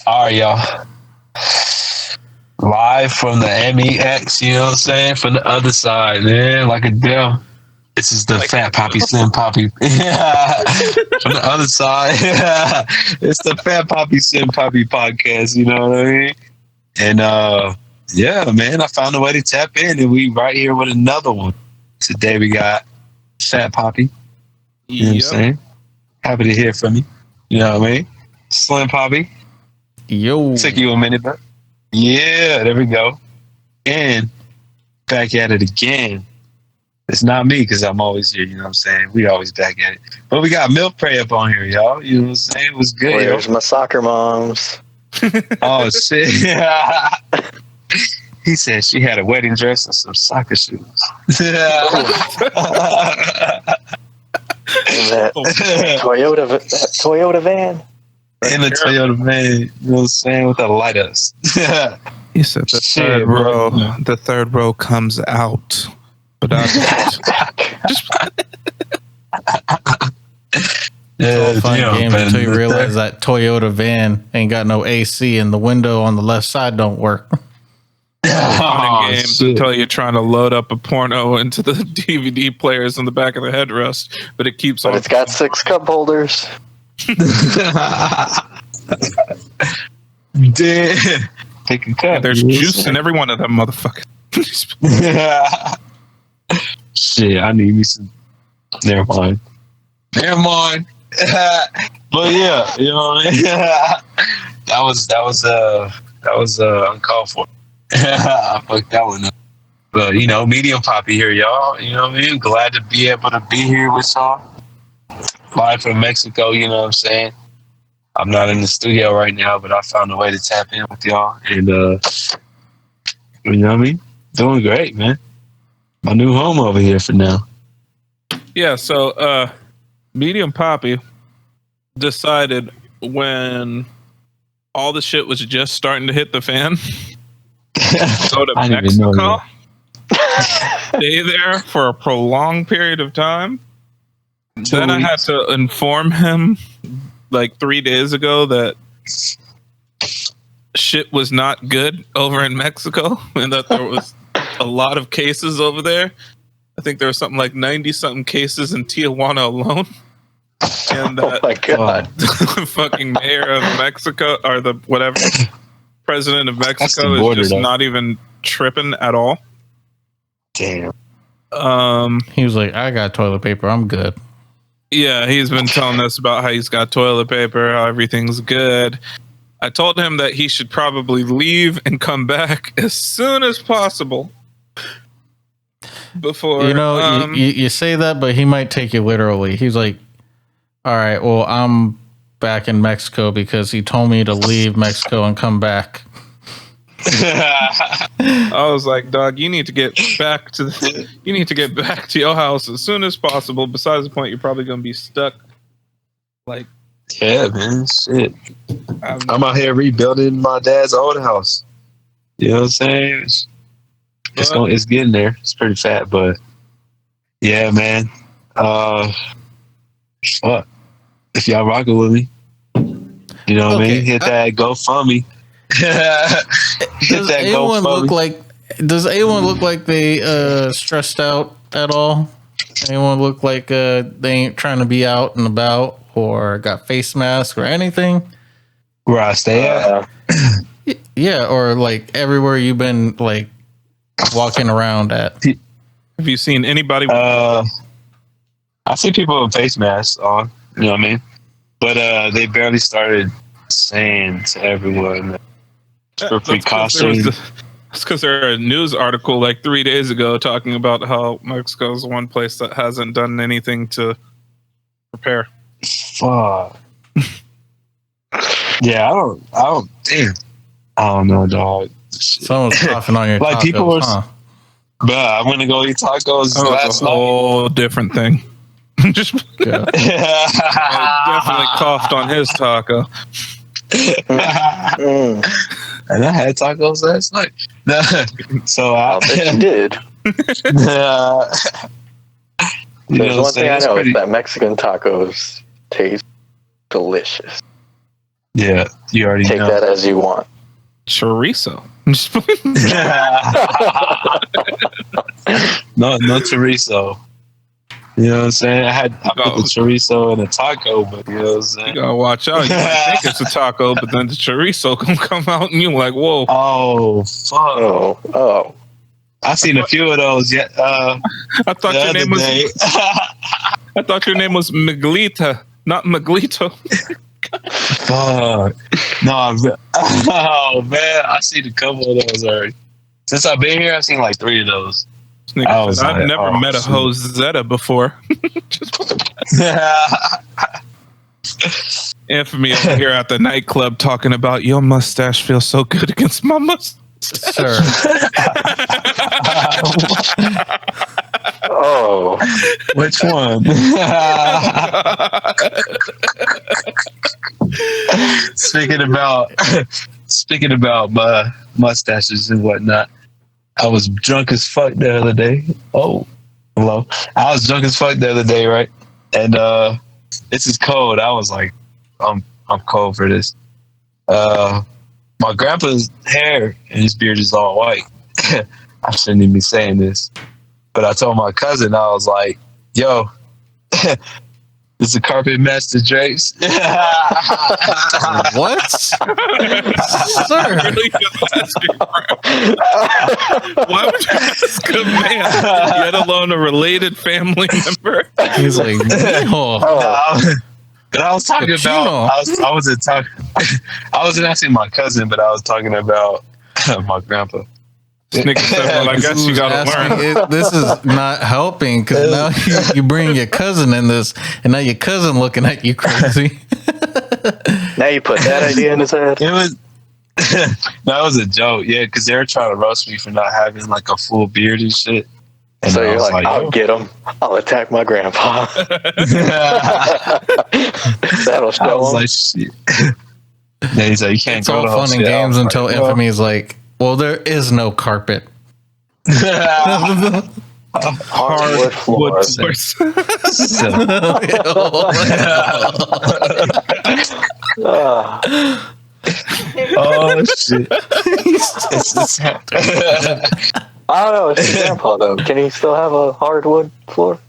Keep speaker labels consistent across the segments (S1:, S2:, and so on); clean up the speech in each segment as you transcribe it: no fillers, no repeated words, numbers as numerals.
S1: All right, y'all. Live from the MEX, you know what I'm saying? From the other side, man, like a deal. This is the Fat Papi Slim Papi. Yeah. From the other side. Yeah. It's the Fat Papi Slim Papi podcast, you know what I mean? And yeah, man, I found a way to tap in and we right here with another one. Today we got Fat Papi. You know what I'm saying? Happy to hear from you. You know what I mean? Slim Papi.
S2: Yo.
S1: Took you a minute, but yeah, there we go. And back at it again. It's not me because I'm always here, you know what I'm saying? We always back at it. But we got MILF Prey up on here, y'all. You know what I'm saying? It was good.
S3: Where's my soccer moms?
S1: Oh, shit. He said she had a wedding dress and some soccer shoes.
S3: that Toyota van.
S1: In the Toyota van, you know what I'm saying? With the lighters.
S4: He said the third row comes out. But
S2: it's all fun games until you realize that Toyota van ain't got no AC and the window on the left side don't work.
S4: Games until you're trying to load up a porno into the DVD players in the back of the headrest, but it keeps on.
S3: But it's got 6 cup holders.
S1: Damn. Take a cup.
S4: There's juice in every one of them motherfuckers.
S1: Shit, I need me some. Never mind. But yeah, you know what I mean? that was uncalled for. I fucked that one up. But you know, medium Papi here, y'all. You know what I mean? Glad to be able to be here with y'all. Live from Mexico, you know what I'm saying? I'm not in the studio right now, but I found a way to tap in with y'all. And you know what I mean? Doing great, man. My new home over here for now.
S4: Yeah, so Medium Papi decided when all the shit was just starting to hit the fan, go to Mexico, stay there for a prolonged period of time. Then I had to inform him like 3 days ago that shit was not good over in Mexico and that there was a lot of cases over there. I think there was something like 90-something cases in Tijuana alone. And
S3: oh my god.
S4: The fucking mayor of Mexico, or the whatever president of Mexico, is just not even tripping at all.
S1: Damn.
S2: He was like, I got toilet paper, I'm good.
S4: Yeah, he's been telling us about how he's got toilet paper, how everything's good. I told him that he should probably leave and come back as soon as possible. Before
S2: you say that, but he might take you literally. He's like, all right, well, I'm back in Mexico because he told me to leave Mexico and come back.
S4: I was like, dog, you need to get back to your house as soon as possible. Besides the point, you're probably gonna be stuck. Like,
S1: yeah, man, shit. I'm out here rebuilding my dad's old house. You know what I'm saying? It's getting there. It's pretty fat, but yeah, man. Fuck. If y'all rocking with me, you know what I mean? Hit that GoFundMe.
S2: Does anyone look like they stressed out at all? Anyone look like they ain't trying to be out and about or got face masks or anything?
S1: Where I stay at?
S2: Yeah, or like everywhere you've been like walking around at.
S4: Have you seen anybody?
S1: I see people with face masks on. You know what I mean? But they barely started saying to everyone for precaution.
S4: That's because there was a news article like 3 days ago talking about how Mexico is one place that hasn't done anything to prepare.
S1: Fuck. Yeah, I don't know, dog.
S2: Someone's coughing on your
S1: like
S2: tacos,
S1: people were,
S2: huh?
S1: But I went to go eat tacos last
S4: night. A whole different thing. Just I definitely coughed on his taco.
S1: And I had tacos last night. So I
S3: bet you did. There's one thing I know is that Mexican tacos taste delicious.
S1: Yeah, you already
S3: Take
S1: know.
S3: that as you want.
S4: Chorizo.
S1: no chorizo. You know what I'm saying? I put the chorizo in a taco, but you know what I'm saying?
S4: You gotta watch out. You might think it's a taco, but then the chorizo can come out and you're like, whoa.
S1: Oh, fuck.
S3: Oh.
S1: I seen a few of those. Yeah.
S4: I thought your name was. I thought your name was Miglita, not Miglito.
S1: Fuck. No, oh man, I seen a couple of those already. Since I've been here, I've seen like 3 of those.
S4: I've never met a Hosetta before. Infamy over here at the nightclub talking about your mustache feels so good against my mustache.
S2: Sir.
S3: Oh.
S1: Which one? Speaking about my mustaches and whatnot, I was drunk as fuck the other day. Oh, hello. I was drunk as fuck the other day, right? And this is cold. I was like, I'm cold for this. My grandpa's hair and his beard is all white. I shouldn't even be saying this, but I told my cousin, I was like, yo, does the carpet match the drapes?
S2: What? Sir.
S4: Why would you ask a man, let alone a related family member?
S2: He's like,
S1: But I was talking about, I wasn't asking my cousin, but I was talking about my grandpa.
S4: Nigga said, well, I guess you gotta learn.
S2: This is not helping because now you bring your cousin in this, and now your cousin looking at you crazy.
S3: Now you put that idea in his head.
S1: It was no, it was a joke, yeah, because they were trying to roast me for not having like a full beard and shit. And
S3: So you're like, I'll
S1: yo.
S3: get him. I'll attack my grandpa. That'll
S1: I
S3: show
S1: was
S3: him.
S1: like, shit. Then he's like, you can't
S2: It's
S1: go
S2: all
S1: to
S2: fun and
S1: shit. I
S2: games
S1: was
S2: until
S1: like,
S2: Infamy is like, well, there is no carpet.
S3: Hardwood floors.
S1: Oh shit!
S3: I don't know. It's your grandpa, though. Can he still have a hardwood floor?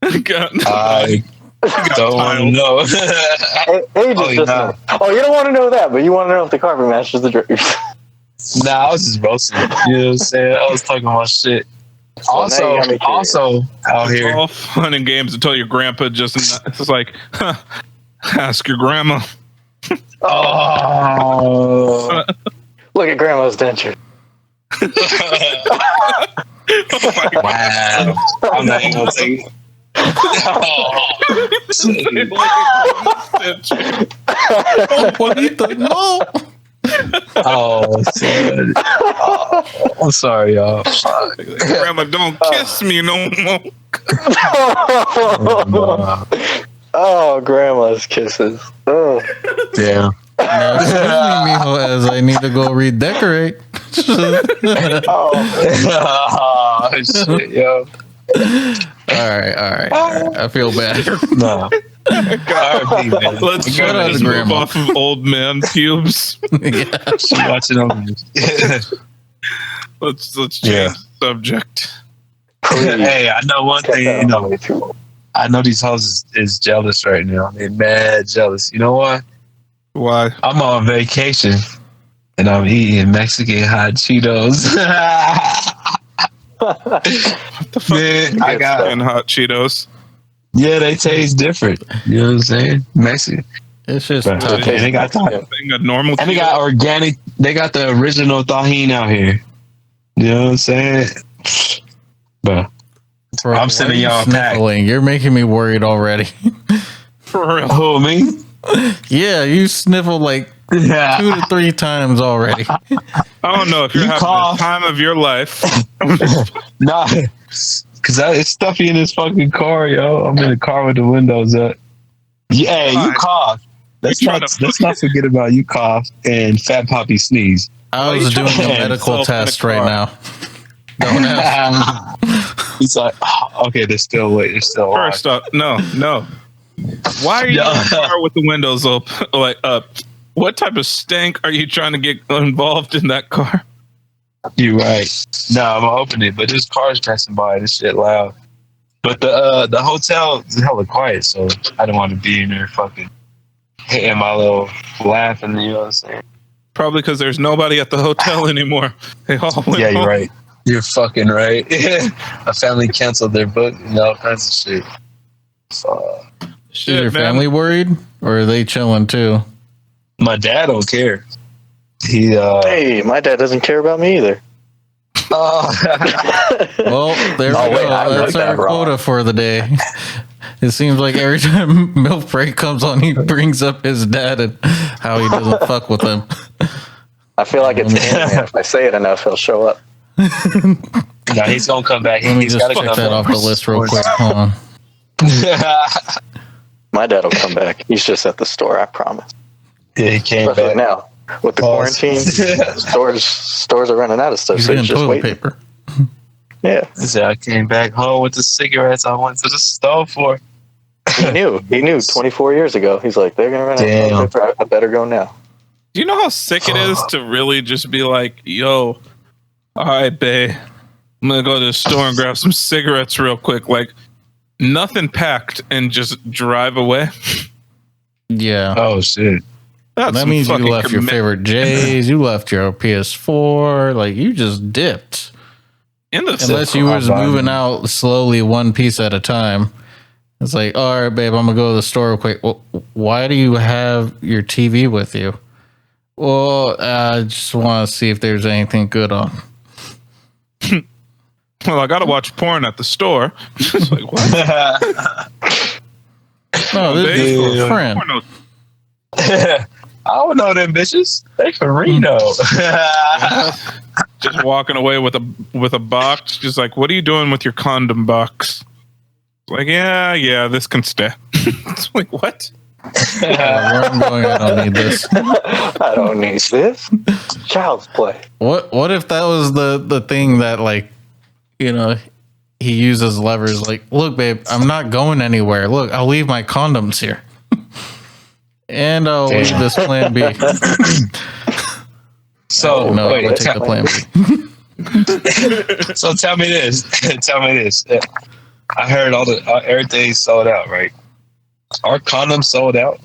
S1: I don't want to know.
S3: Age is just no. Oh, you don't want to know that, but you want to know if the carpet matches the drapes.
S1: Nah, I was just roasting. You know what I'm saying? I was talking about shit. Also out
S4: It's
S1: here.
S4: all fun and games until your grandpa it's like, huh, ask your grandma.
S1: Oh.
S3: Look at grandma's denture.
S1: Wow. I'm not even gonna take it.
S2: No.
S1: Oh, son. Oh, I'm sorry, y'all.
S4: Grandma, don't kiss me no more.
S3: Oh, grandma's kisses. Oh.
S1: Damn.
S2: No, excuse me, mijo, as I need to go redecorate.
S1: Oh, shit, yo.
S2: All right. I feel bad.
S1: No. R.I.P., man.
S4: Let's
S2: Shout out to
S4: move
S2: grandma.
S4: off of old man pubes.
S2: Yeah.
S1: She watching them.
S4: Let's change
S1: Yeah.
S4: the subject.
S1: Hey, I know one thing. You know, I know these hoes is jealous right now. They're mad jealous. You know what?
S4: Why?
S1: I'm on vacation and I'm eating Mexican hot Cheetos.
S4: What the fuck?
S1: Man, I got
S4: and hot Cheetos.
S1: yeah, they taste different. You know what I'm saying? Mexican.
S2: It's just
S1: But,
S2: tough.
S1: and they got
S4: Thing a normal.
S1: and they got organic. They got the original tahini out here. You know what I'm saying? But
S2: Bro,
S1: I'm
S2: why
S1: sending
S2: are you
S1: y'all a pack.
S2: sniffling? You're making me worried already.
S4: for real.
S1: who me?
S2: Yeah, you sniffled like 2 to 3 times already.
S4: I don't know if you're
S1: You
S4: having
S1: cough.
S4: the time of your life.
S1: Nah, because it's stuffy in this fucking car, yo. I'm in the car with the windows up. Yeah, you
S4: Fine.
S1: cough. Let's
S4: You trying
S1: not forget about you cough and Fat Poppy sneeze.
S2: I was
S4: you
S2: doing
S4: trying
S2: a
S4: to
S2: medical
S4: yourself in a
S2: test right
S4: car?
S2: now. Don't ask.
S1: He's like, oh, okay, they're still waiting. They're still on.
S4: First up, no. Why are you in the car with the windows up? Like up? what type of stank are you trying to get involved in that car?
S1: You're right. No, I'm gonna open it, but there's cars passing by. This shit loud. But the hotel is hella quiet, so I don't want to be in there fucking hitting my little laughing. You know what I'm saying?
S4: Probably because there's nobody at the hotel anymore. They all went
S1: Yeah, you're
S4: home.
S1: right. You're fucking right. A family canceled their book and all kinds of shit.
S4: Shit,
S2: Is your
S4: man.
S2: family worried, or are they chilling too?
S1: My dad don't care. He
S3: Hey, my dad doesn't care about me either.
S2: Well, there we
S3: wait,
S2: go.
S3: I
S2: That's
S3: wrote
S2: our
S3: that wrong.
S2: quota for the day. It seems like every time MILF Break comes on, he brings up his dad and how he doesn't fuck with him.
S3: I feel like it's him. If I say it enough, he'll show up.
S1: no, he's gonna come back.
S2: Let me
S1: He's
S2: just
S1: gotta
S2: check
S1: come
S2: that
S1: back.
S2: off the list real quick. Hold on.
S3: My dad will come back. He's just at the store, I promise.
S1: Yeah, he came
S3: Especially
S1: back.
S3: now. With the
S1: Pause.
S3: quarantine, stores are running out of stuff.
S2: He's
S3: So
S2: getting
S3: he's just
S2: toilet
S3: waiting.
S2: paper.
S3: Yeah,
S1: He said, I came back home with the cigarettes I went to the store for.
S3: he knew. He knew 24 years ago. He's like, they're gonna run out of
S1: Damn.
S3: toilet paper. I better go now.
S4: Do you know how sick it is to really just be like, yo, all right, babe, I'm going to go to the store and grab some cigarettes real quick. Like, nothing packed and just drive away.
S2: Yeah.
S1: Oh shit.
S4: That's
S2: That
S4: some
S2: means you
S4: fucking
S2: left your
S4: commitment.
S2: favorite J's, you left your PS4, like you just dipped.
S4: In the
S2: Unless you was moving out slowly, one piece at a time. It's like, all right, babe, I'm gonna go to the store real quick. Well, why do you have your TV with you? Well, I just want to see if there's anything good on.
S4: Well, I got to watch porn at the store. It's like, what?
S2: No, this is for a
S1: Yeah.
S2: friend.
S4: Porno.
S1: I don't know them bitches. They from Reno.
S4: Just walking away with a box. Just like, what are you doing with your condom box? Like, yeah, this can stay. It's like, what?
S2: Where I'm going, I don't need this.
S3: I don't need this. Child's play.
S2: What if that was the thing that, like, you know, he uses levers like, look, babe, I'm not going anywhere. Look, I'll leave my condoms here. And I'll leave this plan B.
S1: So
S2: No, I'm
S1: wait,
S2: gonna take the plan B.
S1: so tell me this. Tell me this. I heard everything's sold out, right? Are condoms sold out?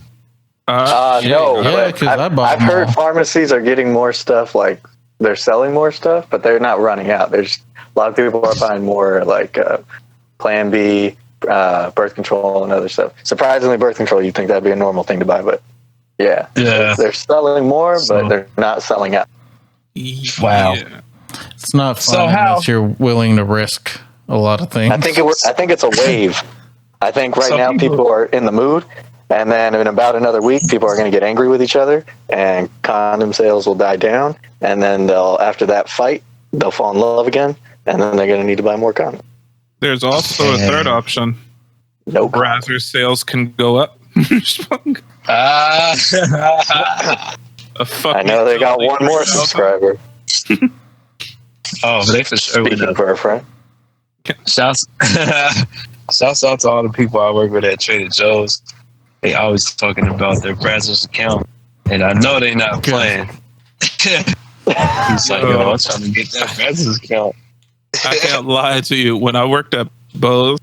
S3: No,
S2: yeah,
S3: but
S2: 'cause I bought
S3: I've
S2: them
S3: heard
S2: all.
S3: pharmacies are getting more stuff. Like they're selling more stuff, but they're not running out. There's a lot of people are buying more, like Plan B, birth control, and other stuff. Surprisingly, birth control, you'd think that'd be a normal thing to buy, but yeah, they're selling more, but they're not selling out.
S1: Wow.
S4: Yeah.
S2: It's not fun
S1: So how-
S2: unless you're willing to risk a lot of things.
S3: I think it's a wave. I think right
S1: Some
S3: now
S1: people-
S3: people are in the mood, and then in about another week, people are going to get angry with each other, and condom sales will die down, and then after that fight, they'll fall in love again, and then they're going to need to buy more condoms.
S4: There's also a third option.
S3: No
S4: Browser sales can go up.
S3: I know they got one more subscriber.
S1: Oh, they for sure went
S3: Speaking
S1: up.
S3: for a friend.
S1: Shouts out to all the people I work with at Trader Joe's. They always talking about their Brazos account, and I know they not playing. He's like, yo, I'm trying to get that Brazos account.
S4: I can't lie to you. When I worked at Bose,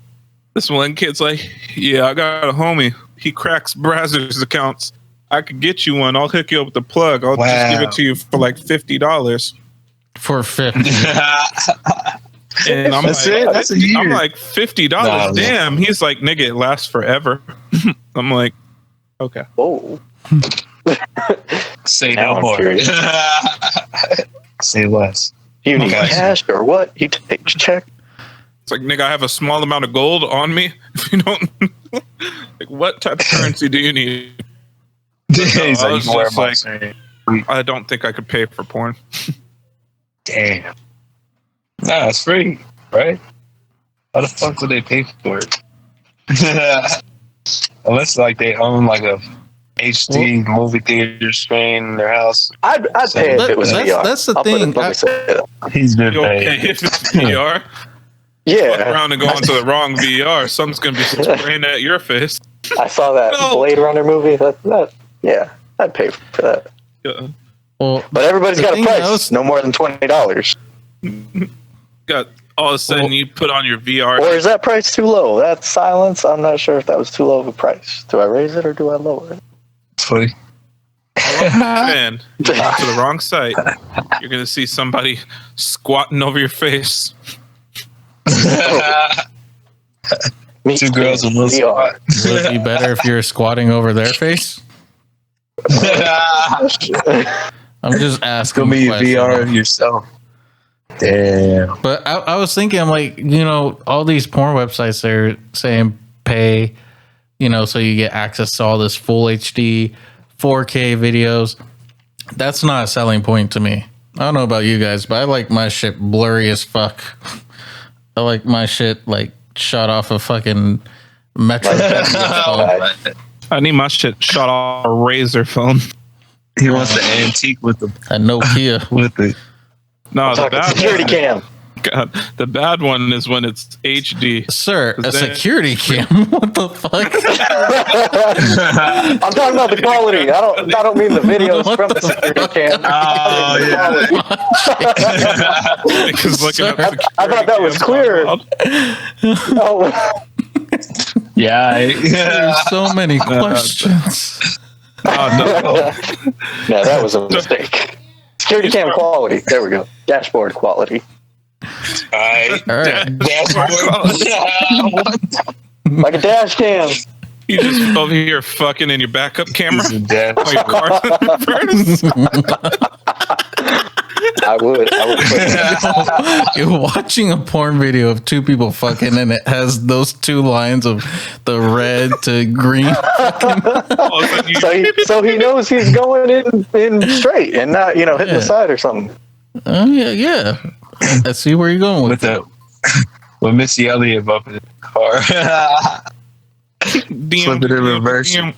S4: this one kid's like, yeah, I got a homie. He cracks Brazzers accounts. I could get you one. I'll hook you up with the plug. I'll just give it to you for like $50.
S2: For 50.
S4: And I'm
S1: That's
S4: like,
S1: it? That's a year.
S4: I'm like $50.
S1: Nah,
S4: Damn. He's like, nigga, it lasts forever. I'm like, okay.
S3: Whoa.
S1: Say
S3: Now
S1: no
S3: I'm
S1: more.
S3: curious.
S1: Say less.
S3: You need
S1: Okay.
S3: cash or what? You take check.
S4: It's like, nigga, I have a small amount of gold on me. If you don't, like, what type of currency do you need?
S1: He's
S4: I
S1: like,
S4: was
S1: you wear
S4: just
S1: my
S4: like-
S1: shirt.
S4: I don't think I could pay for porn.
S1: Damn. Nah, it's free, right? How the fuck would they pay for it? Unless like they own like a HD movie theater screen in their house.
S3: I'd pay if it was VR.
S2: That's the
S3: I'll put it-
S2: thing.
S3: let me say that.
S1: He's been
S4: You okay
S1: paid.
S4: if it's VR? Fuck
S3: Yeah,
S4: around and go into the wrong VR. Something's gonna be spraying at your face.
S3: I saw that
S4: No.
S3: Blade Runner movie. I'd I'd pay for that.
S4: Yeah.
S2: Well,
S3: but everybody's got a price. No more than $20.
S4: Got all of a sudden you put on your VR.
S3: Or is that price too low? That silence. I'm not sure if that was too low of a price. Do I raise it or do I lower it?
S1: It's funny.
S4: Man, you went to the wrong site. You're gonna see somebody squatting over your face.
S1: Two girls in one spot.
S2: Would it be better if you're squatting over their face? I'm just asking.
S1: It's gonna be VR of yourself. Damn.
S2: But I was thinking, I'm like, all these porn websites, they're saying pay, so you get access to all this full HD, 4K videos. That's not a selling point to me. I don't know about you guys, but I like my shit blurry as fuck. I like my shit like shot off a fucking Metro.
S4: I need my shit shot off a Razor phone.
S1: He wants the antique with the
S2: Nokia
S1: with the.
S4: No, the bad
S3: security cam.
S4: God, the bad one is when it's HD.
S2: Sir, a security cam. What the fuck?
S3: I'm talking about the quality. I don't mean the videos from the security cam.
S1: Oh yeah.
S3: I thought that was clear. Oh.
S1: Yeah.
S2: There's so many questions.
S4: No,
S3: that was a mistake. Security cam quality. There we go. Dashboard quality.
S1: All right.
S3: Like a dash cam.
S4: You just over here fucking in your backup camera.
S1: Oh,
S4: your car's first.
S3: I would.
S2: You're watching a porn video of two people fucking, and it has those two lines of the red to green.
S3: So he knows he's going in straight and not hitting the side or something.
S2: Yeah. I see where you're going with that.
S1: With Missy Elliott bumping in the car. Flip it in reverse.
S2: In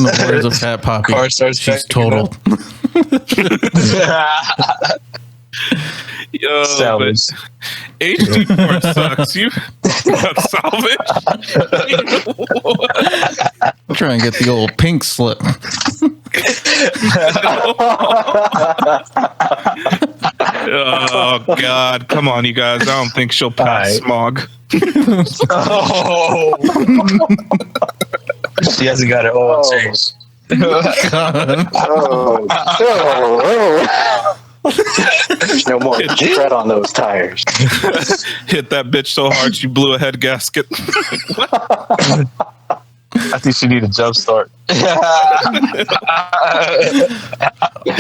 S2: the words of Fat Papi,
S1: Car starts
S2: she's totaled.
S4: Yo, but HD porn sucks. You got salvage.
S2: I'm trying to get the old pink slip.
S4: Oh God! Come on, you guys. I don't think she'll pass smog.
S1: Oh. She hasn't got it all changed.
S3: There's no more tread on those tires.
S4: Hit that bitch so hard she blew a head gasket.
S1: I think she need a jump start.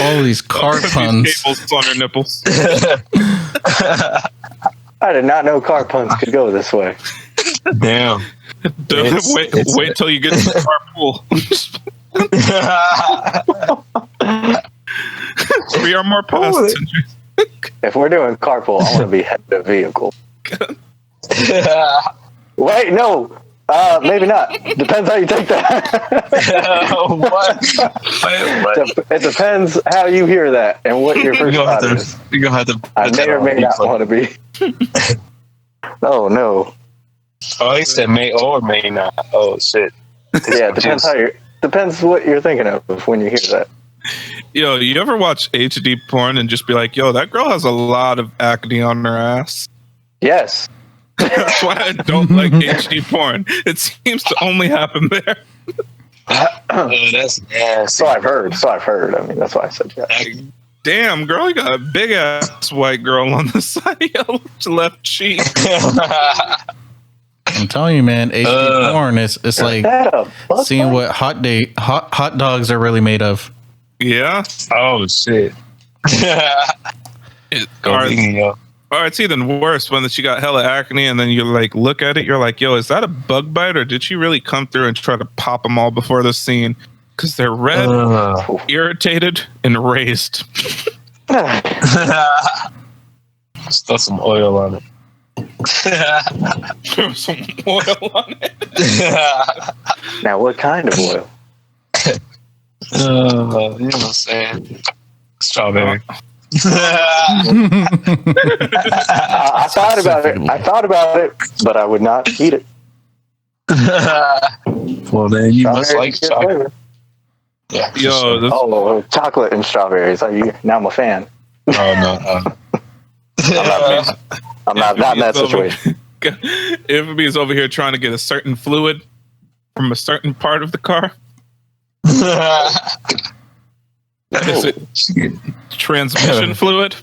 S2: All these car puns.
S4: Cables on her nipples.
S3: I did not know car puns could go this way.
S1: Damn.
S4: Wait till you get to the carpool. 3 or more passengers.
S3: If we're doing carpool, I want to be head of the vehicle. Wait, no. Maybe not. Depends how you take that.
S1: What?
S3: It depends how you hear that and what your first thought is.
S1: You're going to have to.
S3: I may or may not want to be. Oh, no.
S1: Oh, he said may or may not. Oh, shit.
S3: Yeah, depends what you're thinking of when you hear that.
S4: Yo, you ever watch HD porn and just be like, yo, that girl has a lot of acne on her ass?
S3: Yes.
S4: That's why I don't like HD porn. It seems to only happen there.
S1: That's nasty.
S3: So I've heard. I mean, that's why I said yes.
S4: Damn, girl, you got a big ass white girl on the side of your left cheek.
S2: I'm telling you, man, HD porn it's like seeing what hot dogs are really made of.
S4: Yeah.
S1: Oh shit.
S4: Or it's even worse when she got hella acne and then you like look at it, you're like, yo, is that a bug bite or did she really come through and try to pop them all before the scene? Because they're red, irritated, and raised.
S1: Stuff some oil on it.
S4: Some oil on it.
S3: Now, what kind of oil?
S1: You know what I'm saying? Strawberry.
S3: I thought about it, but I would not eat it.
S1: Well, then you must like chocolate. Yeah.
S4: Yo,
S3: chocolate and strawberries. Now I'm a fan.
S1: Oh no.
S3: I'm not in that situation.
S4: Infamy is over here trying to get a certain fluid from a certain part of the car. Is it transmission fluid?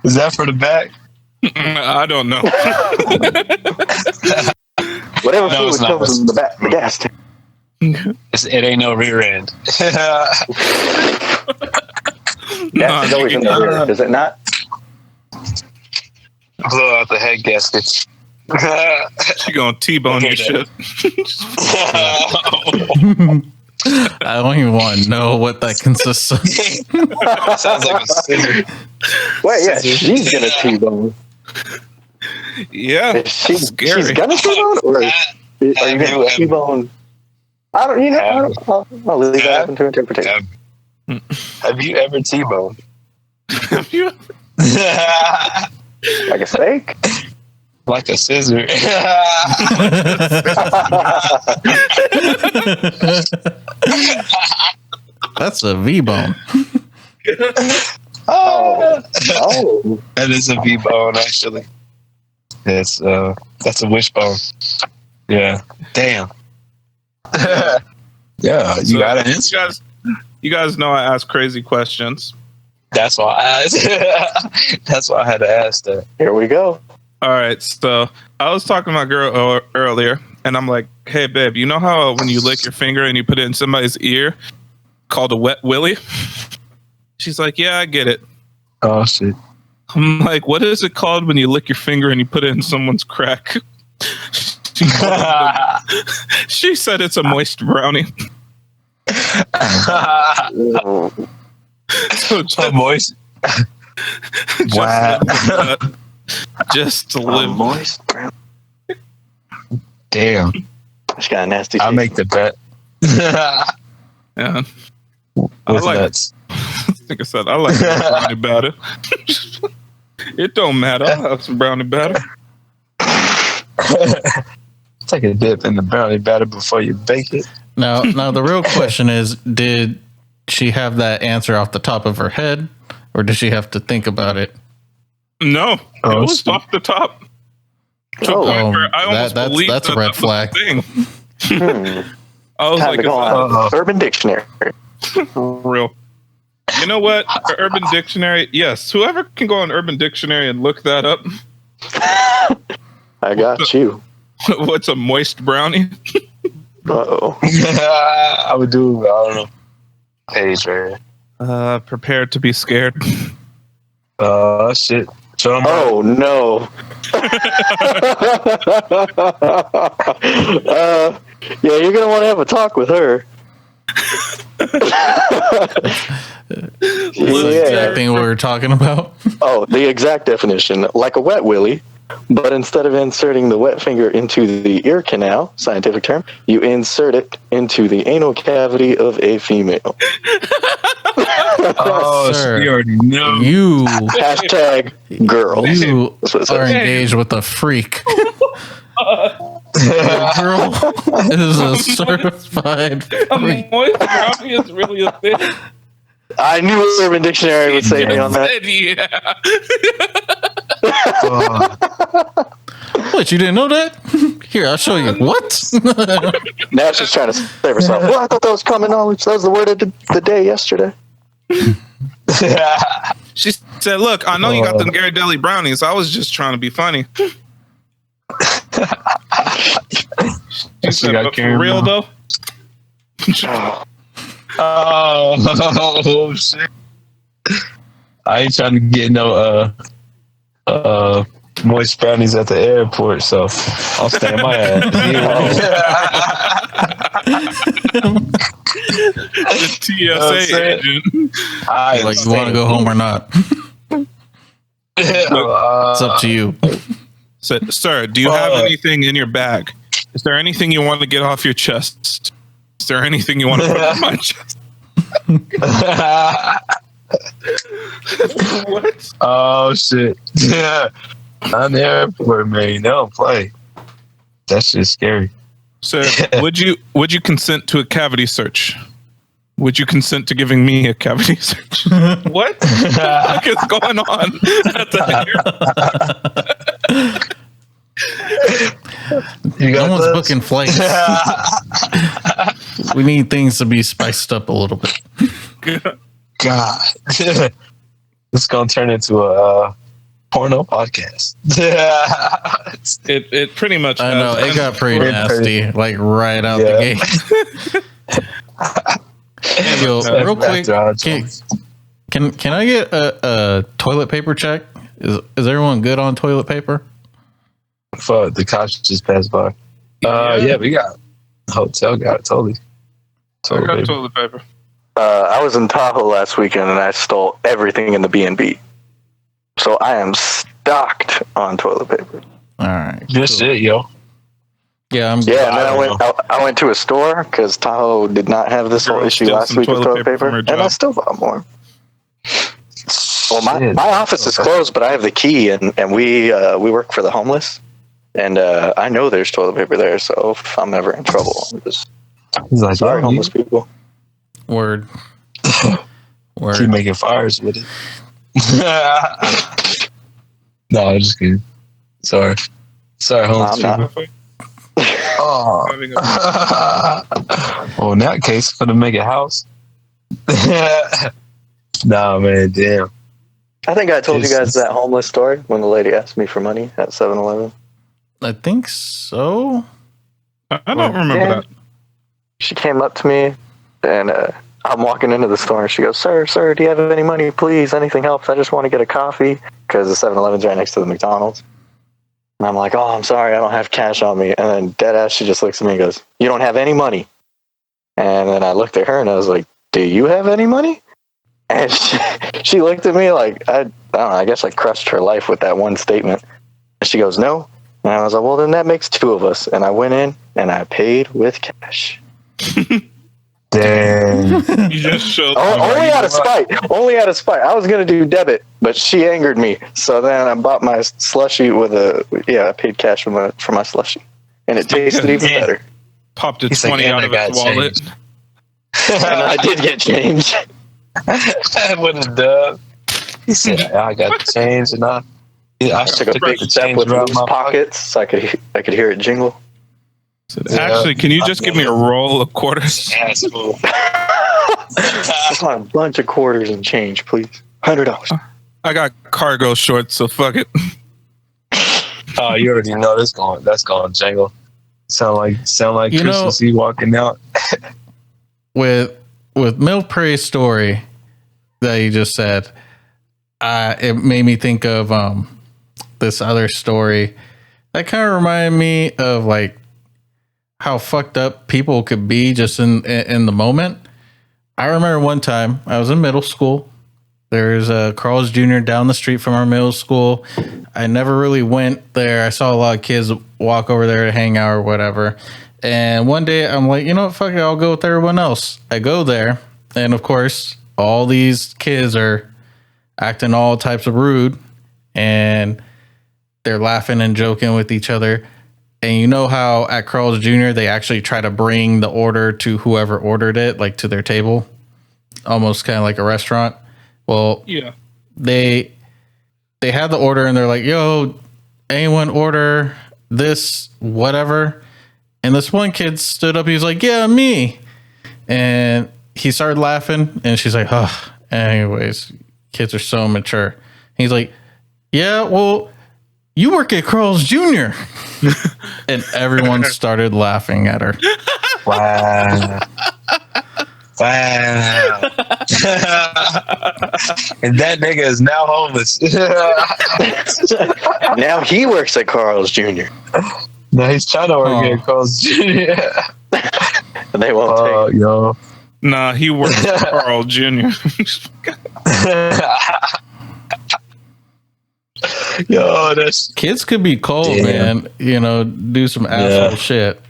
S1: Is that for the back?
S4: I don't know.
S3: Whatever fluid comes in the back, the gas tank.
S1: It ain't no rear end.
S3: That's always in the rear, is it not?
S1: Blow out the head gasket.
S4: She gonna T-bone your shit.
S2: I don't even want to know what that consists of.
S1: Sounds like a scissor.
S3: Wait, yeah, she's gonna T-bone.
S4: Yeah,
S3: she's gonna T-bone, or are you gonna T-bone? I'll leave that open to interpretation.
S1: Have you ever T-boned?
S4: Have you?
S3: Like a steak?
S1: Like a scissor.
S2: That's a V-bone.
S3: Oh.
S1: That is a V-bone, actually. That's a wishbone. Yeah. Damn. Yeah, you got to answer.
S4: You guys know I ask crazy questions.
S1: That's why I asked. That's why I had to ask that.
S3: Here we go.
S4: All right, so I was talking to my girl earlier, and I'm like, "Hey, babe, you know how when you lick your finger and you put it in somebody's ear, called a wet willy?" She's like, "Yeah, I get it."
S1: Oh shit!
S4: I'm like, "What is it called when you lick your finger and you put it in someone's crack?" She said it's a moist brownie. So just,
S1: moist. Wow.
S4: Just to live
S3: moist.
S1: Damn.
S3: She got a nasty.
S1: I'll make the bet.
S4: Yeah.
S1: With nuts.
S4: Like I said, I like brownie batter. It don't matter. I'll have some brownie batter.
S1: Take a dip in the brownie batter before you bake it.
S2: Now the real question is, did she have that answer off the top of her head, or did she have to think about it?
S4: No, it was off the top.
S2: That's a red flag.
S4: I was like,
S3: Urban Dictionary.
S4: Real. You know what? Urban Dictionary. Yes, whoever can go on Urban Dictionary and look that up.
S3: I got you.
S4: What's a moist brownie?
S3: Uh-oh.
S1: I would do, I don't know, page right here.
S4: Prepared to be scared.
S1: Shit. No.
S3: Yeah, you're gonna want to have a talk with her.
S2: That thing we were talking about.
S3: Oh, the exact definition, like a wet willy, but instead of inserting the wet finger into the ear canal, scientific term, you insert it into the anal cavity of a female.
S1: Oh,
S2: sir.
S1: She already know.
S2: You
S3: hashtag girl.
S2: You are engaged with a freak. Girl is a certified freak.
S4: Moist brownie is really a thing.
S3: I knew Urban Dictionary would say me on that.
S4: Yeah.
S2: What, you didn't know that? Here, I'll show you. What?
S3: Now she's trying to save herself. Well, I thought that was common knowledge. That was the word of the day yesterday.
S4: She said, "Look, I know you got them Ghirardelli brownies. I was just trying to be funny." She said, "But for real though."
S1: Oh shit! I ain't trying to get no moist brownies at the airport, so I'll stay in my ass.
S4: TSA agent.
S2: Like, you want to go home or not? It's up to you.
S4: So, sir, do you have anything in your bag? Is there anything you want to get off your chest? Is there anything you want to put on my chest?
S1: What? Oh shit! Yeah. I'm everywhere, man. They don't play. That's just scary.
S4: So, would you consent to a cavity search? Would you consent to giving me a cavity search? What the fuck is going on?
S2: No one's booking flights. We need things to be spiced up a little bit.
S1: God. It's going to turn into a porno podcast.
S4: It pretty much
S2: I know. It got pretty nasty, like right out the gate. Yo, real quick, can I get a toilet paper check? Is everyone good on toilet paper?
S1: Fuck, the cops just passed by. Yeah, we got hotel got it totally.
S4: Toilet paper.
S3: I was in Tahoe last weekend and I stole everything in the B&B. So I am stocked on toilet paper.
S2: All right,
S1: just it, yo.
S2: Yeah, I'm.
S3: Yeah, and then I went to a store because Tahoe did not have this whole issue last week with toilet paper, and I still bought more. Well, my office is closed, but I have the key, and we work for the homeless, and I know there's toilet paper there, so if I'm ever in trouble, I'm just sorry, homeless people.
S2: Word.
S1: Keep making fires with it. No, I'm just kidding. Sorry, homeless people. Oh. Well, in that case, for to make a house. Nah, man, damn.
S3: I think I told you guys that homeless story when the lady asked me for money at 7-Eleven.
S2: I think so.
S4: I don't remember that.
S3: She came up to me, and I'm walking into the store, and she goes, Sir, do you have any money? Please, anything helps. I just want to get a coffee, because the 7-Eleven's right next to the McDonald's. And I'm like, oh, I'm sorry, I don't have cash on me. And then dead ass, she just looks at me and goes, you don't have any money. And then I looked at her and I was like, do you have any money? And she looked at me like, I don't know, I guess I crushed her life with that one statement. And she goes, no. And I was like, well, then that makes two of us. And I went in and I paid with cash.
S1: Dang.
S4: You just showed
S3: only out of spite. I was going to do debit, but she angered me. So then I bought my slushie I paid cash for my slushie. And it tasted even better.
S4: Popped a 20 out of his wallet.
S3: And I did get change.
S1: What a dub. He said, I got the change and I
S3: took a big step with loose pockets so I could hear it jingle.
S4: Actually, can you just give me a roll of quarters?
S3: I want a bunch of quarters and change, please. $100.
S4: I got cargo shorts, so fuck it.
S1: Oh, you already know that's going jangle. Sound like Christmas Eve walking out.
S2: with MILF Prey's story that you just said, it made me think of this other story that kind of reminded me of like how fucked up people could be just in the moment. I remember one time I was in middle school. There's a Carl's Jr. down the street from our middle school. I never really went there. I saw a lot of kids walk over there to hang out or whatever. And one day I'm like, you know what, fuck it, I'll go with everyone else. I go there, and of course, all these kids are acting all types of rude, and they're laughing and joking with each other. And you know how at Carl's Jr. they actually try to bring the order to whoever ordered it, like to their table, almost kind of like a restaurant. Well,
S4: yeah,
S2: they had the order and they're like, "Yo, anyone order this, whatever?" And this one kid stood up. He was like, "Yeah, me." And he started laughing, and she's like, "Oh, anyways, kids are so mature." And he's like, "Yeah, well, you work at Carl's Jr." And everyone started laughing at her.
S1: Wow. And that nigga is now homeless.
S3: Now he works at Carl's Jr.
S1: No, he's trying to work at Carl's Jr.
S3: And they won't take
S1: yo.
S4: Nah, he works at Carl Jr.
S1: Yo, that's
S2: kids could be cold, man. You know, do some asshole shit,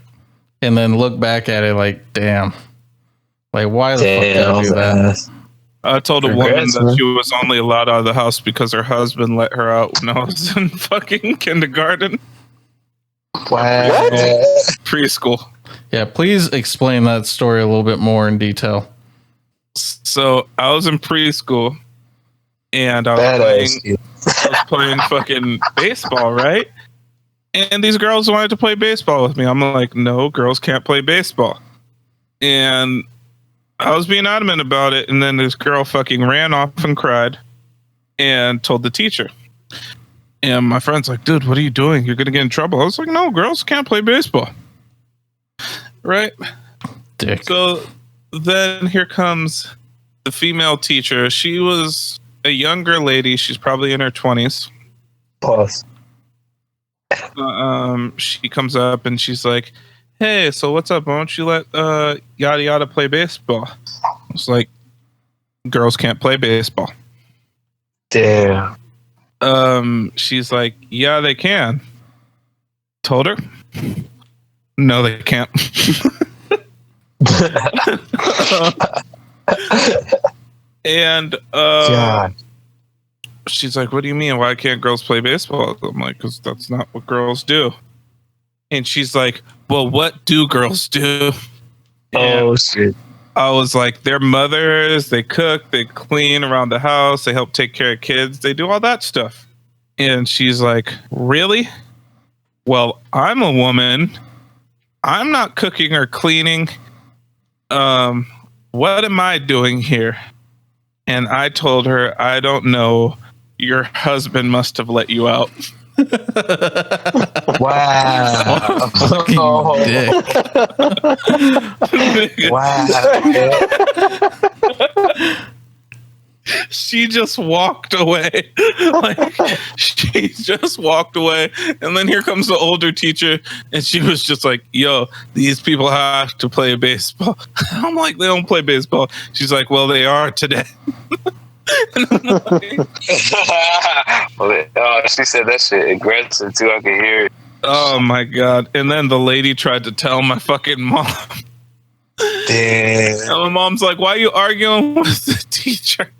S2: and then look back at it like, damn, like why the fuck did I do that?
S4: I told a woman
S1: Congrats,
S4: that
S1: man.
S4: she was only allowed out of the house because her husband let her out when I was in fucking kindergarten.
S1: What?
S4: Preschool.
S2: Yeah, please explain that story a little bit more in detail.
S4: So I was in preschool and I
S1: Badass.
S4: was playing fucking baseball, right? And these girls wanted to play baseball with me. I'm like, no, girls can't play baseball. And I was being adamant about it. And then this girl fucking ran off and cried and told the teacher. And my friend's like, dude, what are you doing? You're going to get in trouble. I was like, no, girls can't play baseball. Right?
S2: Dick.
S4: So then here comes the female teacher. She was a younger lady. She's probably in her 20s.
S1: Pause.
S4: She comes up and she's like, hey, so what's up? Why don't you let yada yada play baseball? I was like, girls can't play baseball.
S1: Damn.
S4: She's like, yeah, they can. Told her, no, they can't. And
S1: God.
S4: she's like, what do you mean? Why can't girls play baseball? I'm like, because that's not what girls do. And she's like, well, what do girls do?
S1: Oh, shit.
S4: I was like, they're mothers, they cook, they clean around the house, they help take care of kids, they do all that stuff. And she's like, really? Well, I'm a woman. I'm not cooking or cleaning. What am I doing here? And I told her, I don't know. Your husband must have let you out.
S1: Wow.
S2: Fucking dick.
S1: Wow.
S4: She just walked away. Like, she just walked away. And then here comes the older teacher, and she was just like, yo, these people have to play baseball. I'm like, they don't play baseball. She's like, well, they are today. And I'm like,
S1: Oh, she said that shit aggressive too. I could hear it.
S4: oh my God. And then the lady tried to tell my fucking mom.
S1: Damn.
S4: And my mom's like, why are you arguing with the teacher?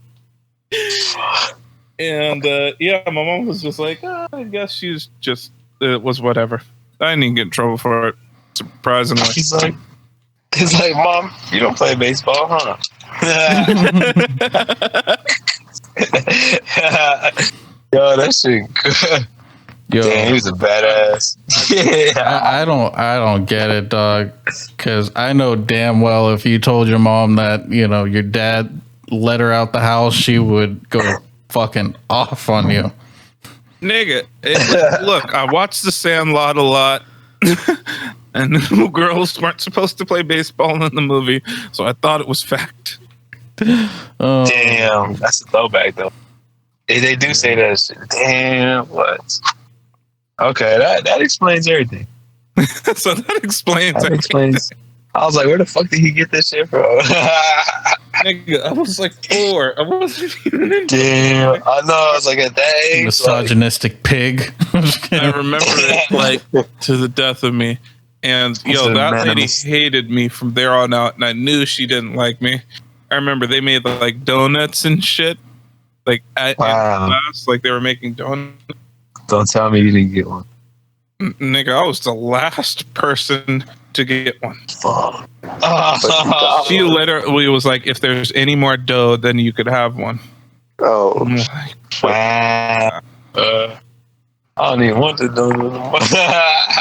S4: And yeah, my mom was just like, I guess she's just, it was whatever. I didn't even get in trouble for it, surprisingly.
S1: He's like, Mom, you don't play baseball, huh? Yo, that shit good.
S2: Yo,
S1: Damn, he was a badass. Yeah.
S2: I don't get it, dog. Because I know damn well if you told your mom that, you know, your dad let her out the house, she would go fucking off on you.
S4: Nigga, look, I watched The Sandlot a lot. And little girls weren't supposed to play baseball in the movie, so I thought it was fact.
S1: Damn, that's a throwback though. They do say that shit. Damn, what? Okay, that explains everything.
S4: So that explains
S1: That
S4: everything.
S1: explains. I was like, where the fuck did he get this shit from?
S4: Nigga, I was like 4. I wasn't even in.
S1: Damn, I know. I was like at that age.
S2: Misogynistic pig.
S4: I remember it like to the death of me. And yo, that lady hated me from there on out, and I knew she didn't like me. I remember they made like donuts and shit. Like in class, like they were making donuts.
S1: Don't tell me you didn't get one.
S4: Nigga, I was the last person to get one.
S1: Fuck.
S4: She literally was like, if there's any more dough, then you could have one.
S3: Oh,
S4: I'm like,
S1: Wow. I don't even want to do it anymore.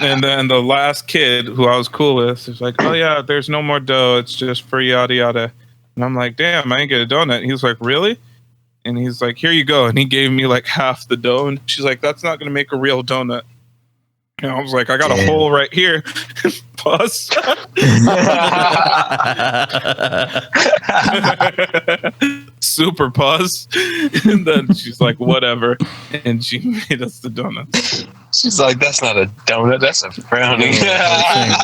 S4: and then the last kid who I was cool with was like, oh yeah, there's no more dough. It's just for yada yada. And I'm like, damn, I ain't get a donut. And he was like, really? And he's like, here you go. And he gave me like half the dough. And she's like, that's not going to make a real donut. And I was like, I got a hole right here. Pause. Super pause. And then she's like, whatever. And she made us the donuts.
S1: She's like, that's not a donut, that's a brownie.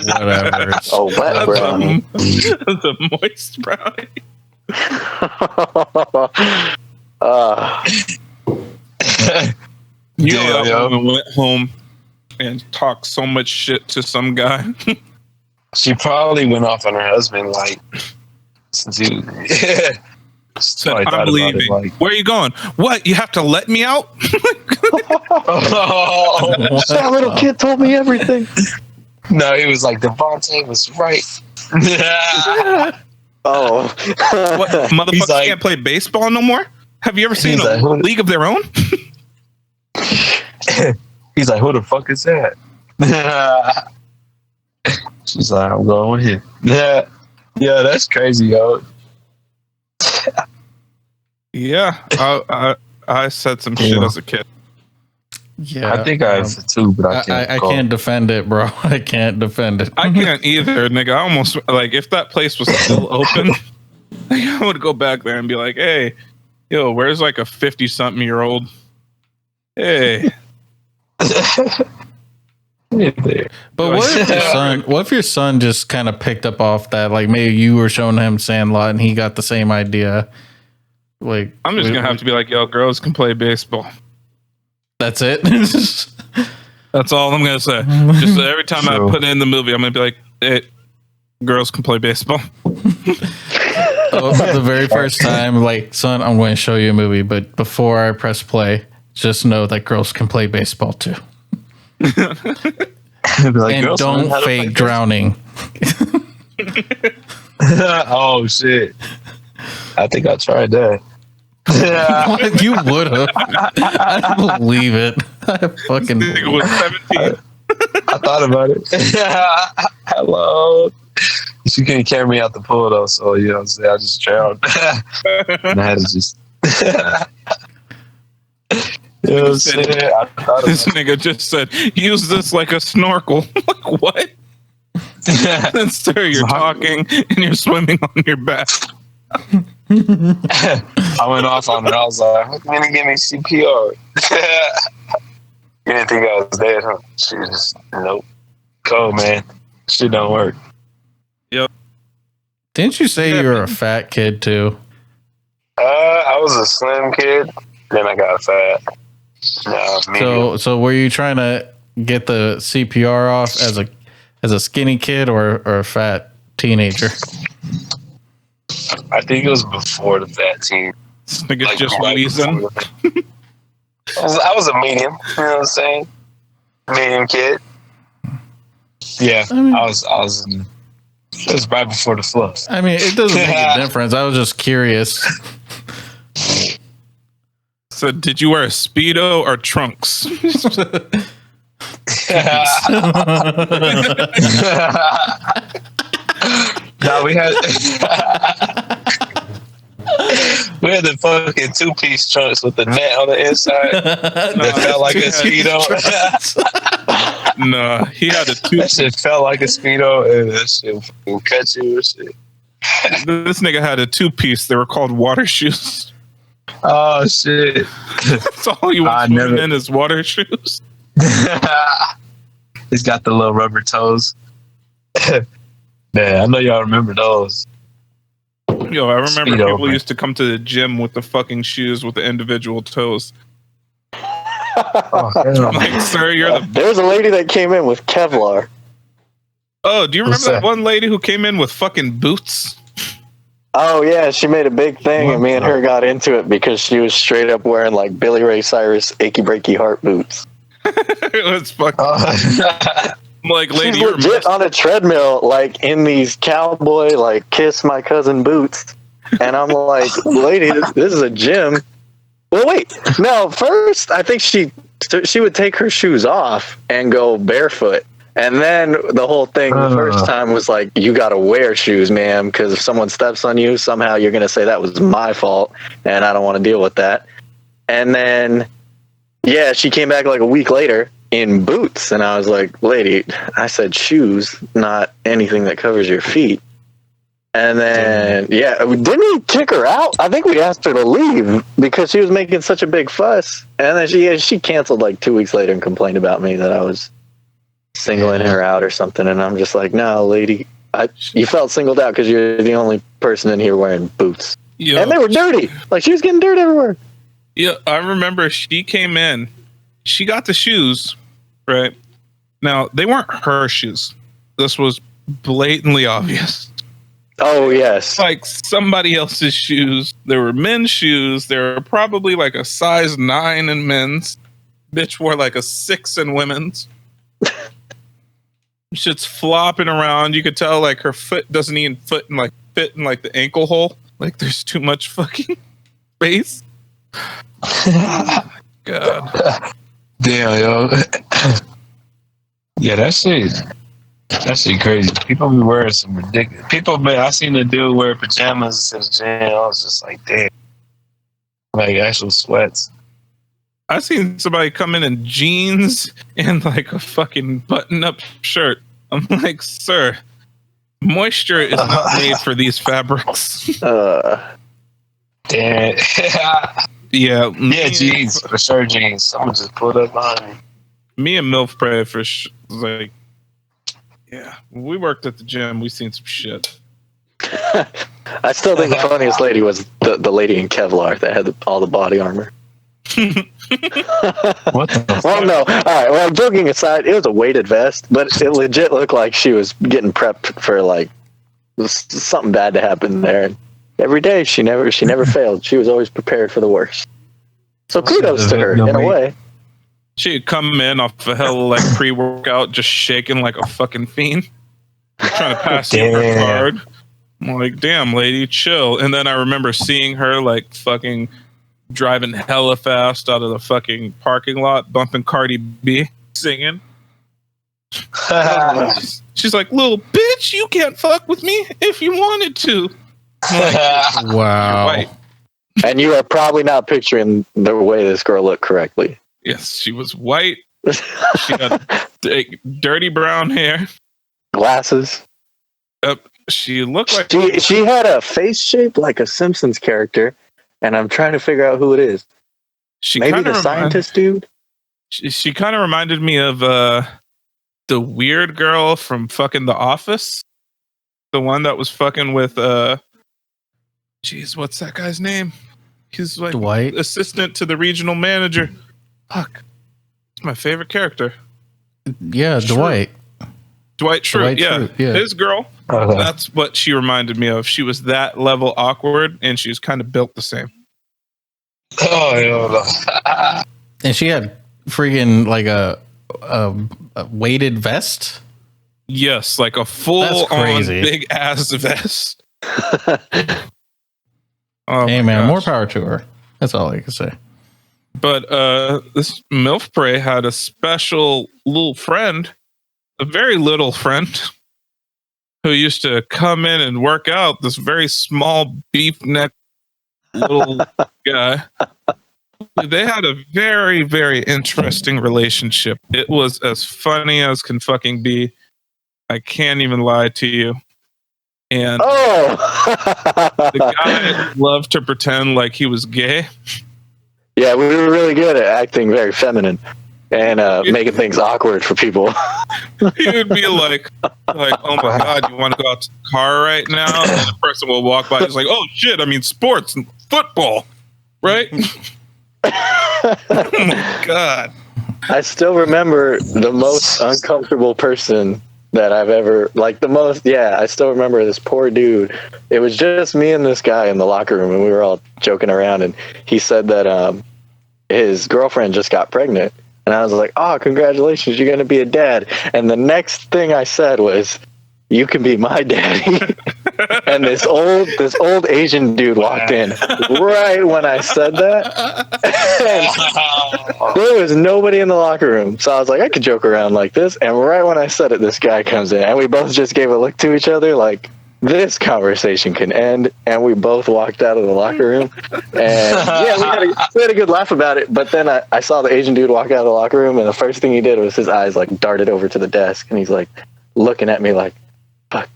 S2: Whatever.
S3: oh, wet brownie.
S4: The moist brownie. You know, that woman went home and talked so much shit to some guy.
S1: She probably went off on her husband, like, since he,
S4: Said,
S1: I thought
S4: I'm
S1: about it,
S4: leaving.
S1: like-
S4: Where are you going? What? You have to let me out?
S3: That little kid told me everything.
S1: No, he was like, Devontae was right.
S3: Oh.
S4: What? Motherfuckers
S1: like-
S4: can't play baseball no more? Have you ever seen
S1: He's
S4: a
S1: like,
S4: League of Their Own?
S1: He's like, who the fuck is that? She's like, I'm going with him. Yeah, that's crazy, yo.
S4: Yeah, I said some shit
S1: Yeah.
S4: as a kid.
S2: Yeah,
S1: I think I have too, but I can't.
S2: I can't defend it, bro. I can't defend it.
S4: I can't either, nigga. I almost like if that place was still open, I would go back there and be like, "Hey, yo, where's like a 50-something-year-old? Hey,
S2: But what if your son? What if your son just kind of picked up off that? Like maybe you were showing him Sandlot, and he got the same idea. Like
S4: I'm just gonna have to be like, yo, girls can play baseball.
S2: That's it.
S4: That's all I'm gonna say. Just every time I put in the movie, I'm gonna be like, hey, girls can play baseball.
S2: The very first time, like, son, I'm going to show you a movie, but before I press play, just know that girls can play baseball too.
S1: Like,
S2: And
S1: "Girls learn
S2: don't
S1: how to play
S2: fake drowning.
S1: Oh shit! I think I tried that.
S2: You would have. I believe it. I fucking
S4: Nigga was 17.
S1: I thought about it. Hello. She couldn't carry me out the pool though, so you know what I'm saying, I just drowned. And I had to just you know what I'm saying? I thought
S4: This
S1: about
S4: nigga just said, use this like a snorkel. Like, what? Then, sir, you're talking and you're swimming on your back.
S1: I went off on it. I was like, "Who's gonna give me CPR?" You didn't think I was dead, huh? She was just, nope. Cold, man. Shit don't work.
S2: Didn't you say you were a fat kid too?
S1: I was a slim kid, then I got fat. No, medium.
S2: So were you trying to get the CPR off as a skinny kid or a fat teenager?
S1: I think it was before the fat teen.
S4: This nigga's
S1: Like,
S4: just
S1: right
S4: wheezing.
S1: before. I was a medium, you know what I'm saying? Medium kid. Yeah, I was in, it was right before the fluff.
S2: I mean, it doesn't make a difference. I was just curious.
S4: So, did you wear a Speedo or trunks?
S1: No, we had the fucking 2-piece trunks with the net on the inside that felt like a Speedo.
S4: No, he had a
S1: That shit felt like a Speedo, and that shit fucking cut you and shit.
S4: This nigga had a 2-piece. They were called water shoes.
S1: Oh shit!
S4: That's all he was swimming in his water shoes.
S1: He's got the little rubber toes. Man, I know y'all remember those.
S4: Yo, I remember
S1: Speedo,
S4: people
S1: man.
S4: used to come to the gym with the fucking shoes with the individual toes.
S1: Oh, damn.
S4: Like, sir, you're the.
S3: There's a lady that came in with Kevlar.
S4: Oh, do you remember
S1: What's
S4: that
S1: that?
S4: one lady who came in with fucking boots?
S3: Oh yeah, she made a big thing, and me and her got into it because she was straight up wearing like Billy Ray Cyrus "Achy Breaky Heart" boots.
S4: It was fucking like, lady,
S3: She's
S4: you're
S3: legit on a treadmill, like in these cowboy like "Kiss My Cousin" boots, and I'm like, lady, this is a gym. Well, wait, no. First, I think she would take her shoes off and go barefoot. And then the whole thing the first time was like, you got to wear shoes, ma'am, because if someone steps on you, somehow you're going to say that was my fault, and I don't want to deal with that. And then, yeah, she came back like a week later in boots, and I was like, lady, I said shoes, not anything that covers your feet. And then, yeah, didn't we kick her out? I think we asked her to leave because she was making such a big fuss. And then she canceled like 2 weeks later and complained about me that I was singling her out or something, and I'm just like, no, lady, you felt singled out because you're the only person in here wearing boots.
S4: Yo,
S3: And they were dirty. Like, she was getting dirt everywhere.
S4: yeah, I remember she came in. She got the shoes, right? Now, they weren't her shoes. This was blatantly obvious.
S3: Oh, yes.
S4: Like somebody else's shoes There were men's shoes. There were probably like a size 9 in men's. Bitch wore like a 6 in women's. Shit's flopping around. You could tell like her foot doesn't even fit in like the ankle hole. Like there's too much fucking space. God.
S1: Damn, yo. Yeah, that shit crazy. People be wearing some ridiculous. I seen a dude wear pajamas to the gym. I was just like, damn. Like actual sweats.
S4: I seen somebody come in jeans and like a fucking button-up shirt. I'm like, sir, moisture is not made for these fabrics.
S1: Damn.
S4: Yeah,
S1: jeans for sure. Jeans. Someone just pulled up on me.
S4: Me and MILF Pray for like, yeah. When we worked at the gym, we seen some shit.
S3: I still think the funniest lady was the lady in Kevlar that had all the body armor.
S1: What the
S3: Well, no. All right. Well, joking aside, it was a weighted vest, but it legit looked like she was getting prepped for like something bad to happen there. And every day, she never failed. She was always prepared for the worst. So kudos to her in a way.
S4: She'd come in off a hell of like pre-workout, just shaking like a fucking fiend, trying to pass you her card. I'm like, damn, lady, chill. And then I remember seeing her like fucking driving hella fast out of the fucking parking lot, bumping Cardi B, singing. She's like, little bitch, you can't fuck with me if you wanted to. Like,
S2: wow.
S3: And you are probably not picturing the way this girl looked correctly.
S4: Yes, she was white. She had dirty brown hair.
S3: Glasses.
S4: She looked like...
S3: She had a face shape like a Simpsons character, and I'm trying to figure out who it is. Maybe the scientist dude?
S4: She kind of reminded me of the weird girl from fucking The Office. The one that was fucking with... Jeez, what's that guy's name? He's like
S2: Dwight?
S4: Assistant to the regional manager. Fuck. It's my favorite character.
S2: Yeah, Dwight.
S4: Dwight Schrute, yeah. His girl.
S1: Okay.
S4: That's what she reminded me of. She was that level awkward, and she was kind of built the same.
S1: Oh, yeah.
S2: And she had freaking like a weighted vest.
S4: Yes, like a full-on big-ass vest.
S2: Hey, man, more power to her. That's all I can say.
S4: But this MILF Prey had a special little friend, a very little friend, who used to come in and work out, this very small beef neck little guy. They had a very, very interesting relationship. It was as funny as can fucking be. I can't even lie to you. And the guy loved to pretend like he was gay.
S3: Yeah, we were really good at acting very feminine and making things awkward for people.
S4: He would be like, oh my God, you want to go out to the car right now? And the person will walk by. He's like, oh shit, I mean sports and football, right? Oh my God.
S3: I still remember the most uncomfortable person that I've ever, I still remember this poor dude. It was just me and this guy in the locker room, and we were all joking around, and he said that his girlfriend just got pregnant. And I was like, oh, congratulations, you're going to be a dad. And the next thing I said was, you can be my daddy. And this old Asian dude walked in right when I said that. And there was nobody in the locker room. So I was like, I could joke around like this. And right when I said it, this guy comes in. And we both just gave a look to each other like, this conversation can end. And we both walked out of the locker room. And yeah, we had a good laugh about it. But then I saw the Asian dude walk out of the locker room. And the first thing he did was his eyes like darted over to the desk. And he's like looking at me like, fuck,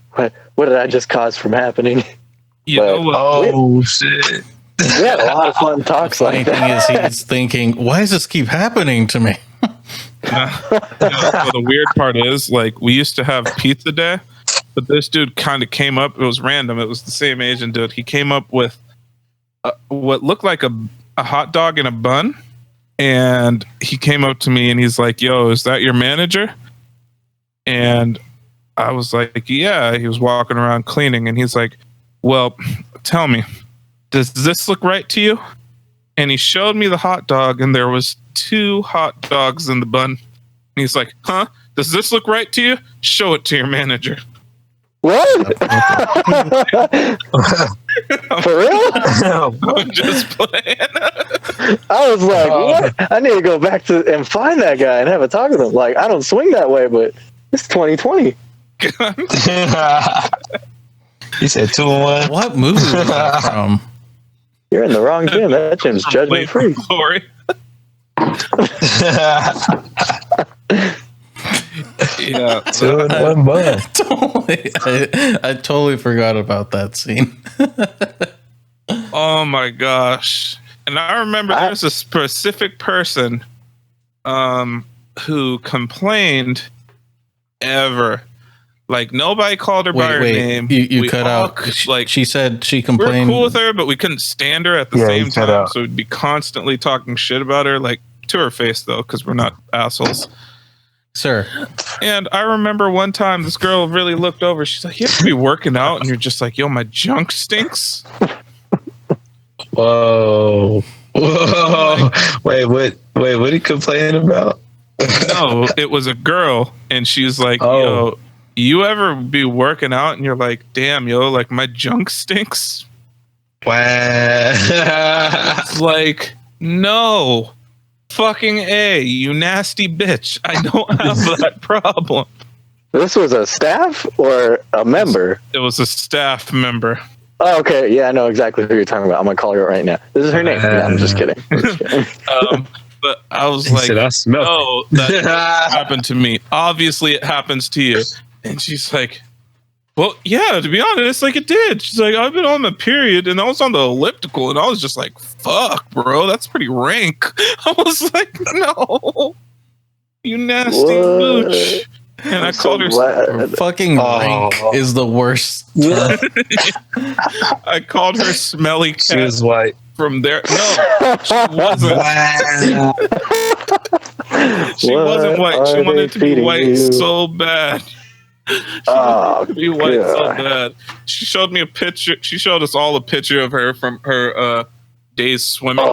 S3: what did I just cause from happening?
S1: Shit.
S3: We had a lot of fun talks like that.
S2: Thing is, he's thinking, why does this keep happening to me?
S4: The weird part is, like, we used to have pizza day, but this dude kind of came up. It was random. It was the same Asian dude. He came up with what looked like a hot dog in a bun, and he came up to me and he's like, "Yo, is that your manager?" And I was like, yeah. He was walking around cleaning, and he's like, well, tell me, does this look right to you? And he showed me the hot dog, and there was 2 hot dogs in the bun. And he's like, huh? Does this look right to you? Show it to your manager.
S3: What? For real?
S4: I'm just playing.
S3: I was like, what? I need to go back and find that guy and have a talk with him. Like, I don't swing that way, but it's 2020.
S1: He said 2-1.
S2: What movie was that from?
S3: You're in the wrong gym. That gym's judgment free.
S4: Glory. Yeah.
S1: 2-1 bun.
S2: I totally forgot about that scene.
S4: Oh my gosh. And I remember there's a specific person who complained ever. Like, nobody called her by her name.
S2: You cut out. Like, she said she complained.
S4: We were cool with her, but we couldn't stand her at the same time. So we'd be constantly talking shit about her, like, to her face, though, because we're not assholes.
S2: Sir.
S4: And I remember one time this girl really looked over. She's like, you have to be working out. And you're just like, yo, my junk stinks.
S1: Whoa. Wait, what did he complain about?
S4: No, it was a girl. And she's like, yo, you ever be working out and you're like, damn, yo, like my junk stinks?
S1: Wow.
S4: It's like, no. Fucking A, you nasty bitch. I don't have that problem.
S3: This was a staff or a member?
S4: It was a staff member.
S3: Oh, okay. Yeah, I know exactly who you're talking about. I'm going to call her right now. This is her name. No, I'm just kidding.
S4: But I was like,
S1: I smell
S4: oh, that happened to me. Obviously, it happens to you. And she's like, well, yeah, to be honest, like it did. She's like, I've been on my period and I was on the elliptical and I was just like, fuck, bro, that's pretty rank. I was like, no, you nasty bitch. And I called her
S2: fucking rank is the worst term.
S4: I called her smelly cat.
S1: She was white.
S4: From there. No, she wasn't. She wasn't white. She wanted to be white so bad. She wanted to be white so bad. She showed me a picture. She showed us all a picture of her from her days swimming.